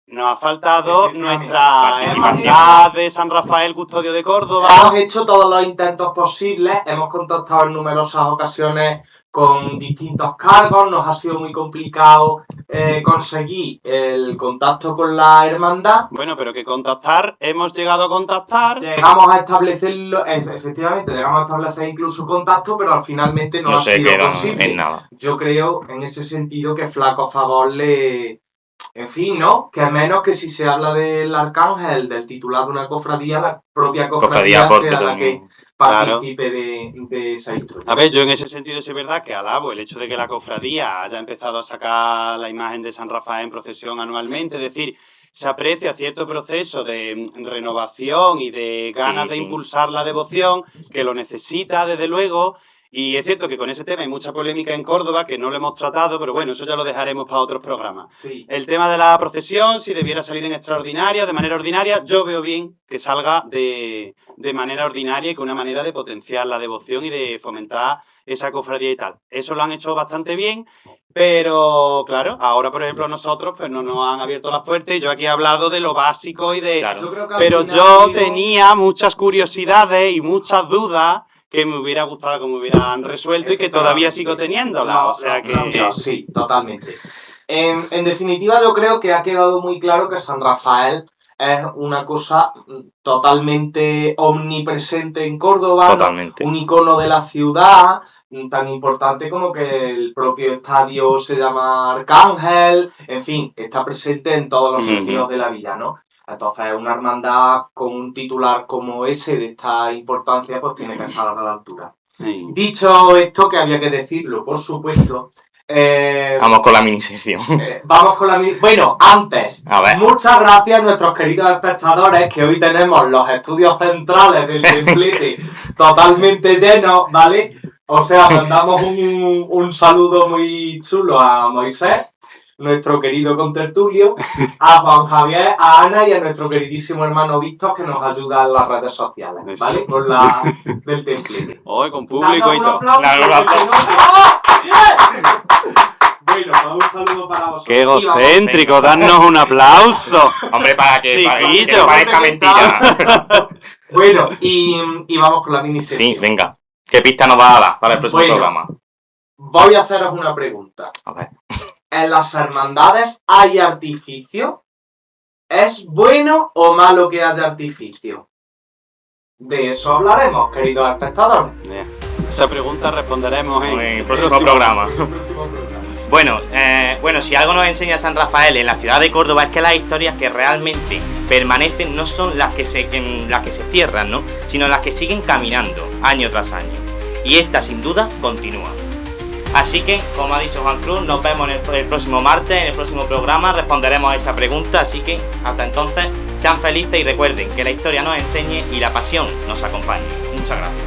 Nos ha faltado nuestra hermandad de San Rafael, custodio de Córdoba. Hemos hecho todos los intentos posibles, hemos contactado en numerosas ocasiones con distintos cargos, nos ha sido muy complicado conseguir el contacto con la hermandad. Bueno, pero que contactar, hemos llegado a contactar. Llegamos a establecerlo, efectivamente, llegamos a establecer incluso contacto, pero finalmente no ha sido posible. En nada. Yo creo, en ese sentido, que flaco favor le... En fin, ¿no? Que al menos que si se habla del arcángel, del titular de una cofradía, la propia cofradía sea la que participe de esa historia. A ver, yo en ese sentido sí es verdad que alabo el hecho de que la cofradía haya empezado a sacar la imagen de San Rafael en procesión anualmente, es decir, se aprecia cierto proceso de renovación y de ganas de impulsar la devoción, que lo necesita desde luego. Y es cierto que con ese tema hay mucha polémica en Córdoba, que no lo hemos tratado, pero bueno, eso ya lo dejaremos para otros programas. Sí. El tema de la procesión, si debiera salir en extraordinaria o de manera ordinaria, yo veo bien que salga de manera ordinaria y que una manera de potenciar la devoción y de fomentar esa cofradía y tal. Eso lo han hecho bastante bien, pero claro, ahora por ejemplo nosotros pues no nos han abierto las puertas y yo aquí he hablado de lo básico y de... Claro. Pero yo tenía muchas curiosidades y muchas dudas que me hubiera gustado que me hubieran resuelto y que todavía sigo teniéndola. O sea que... Sí, totalmente. En definitiva, yo creo que ha quedado muy claro que San Rafael es una cosa totalmente omnipresente en Córdoba, ¿no? Totalmente. Un icono de la ciudad, tan importante como que el propio estadio se llama Arcángel, en fin, está presente en todos los sentidos de la vida, ¿no? Entonces, una hermandad con un titular como ese, de esta importancia, pues tiene que estar a la altura. Sí. Dicho esto, que había que decirlo, por supuesto, Vamos con la minisección. vamos con la... Bueno, antes, A ver. muchas gracias a nuestros queridos espectadores, que hoy tenemos los estudios centrales del templete totalmente llenos, ¿vale? O sea, mandamos un saludo muy chulo a Moisés, nuestro querido contertulio, a Juan Javier, a Ana y a nuestro queridísimo hermano Víctor, que nos ayuda en las redes sociales, ¿vale? Con la del templete. Hoy con público y Un todo. aplauso, Dale un porque aplauso. si no- ¡Ah! ¡Bien! Bueno, pues un saludo para vosotros. ¡Qué Y vamos- egocéntrico! ¡Darnos un aplauso! Hombre, para que no Chiquillo. parezca mentira. Bueno, y vamos con la miniserie. Sí, venga. ¿Qué pista nos va a dar para el próximo Bueno. programa? Voy a haceros una pregunta. A ver. ¿En las hermandades hay artificio? ¿Es bueno o malo que haya artificio? De eso hablaremos, queridos espectadores. Bien. Esa pregunta responderemos en En el próximo programa. En el próximo programa. Bueno, si algo nos enseña San Rafael en la ciudad de Córdoba es que las historias que realmente permanecen no son las que se cierran, ¿no? Sino las que siguen caminando año tras año. Y esta sin duda continúa. Así que, como ha dicho Juan Cruz, nos vemos el próximo martes, en el próximo programa, responderemos a esa pregunta, así que hasta entonces, sean felices y recuerden que la historia nos enseñe y la pasión nos acompañe. Muchas gracias.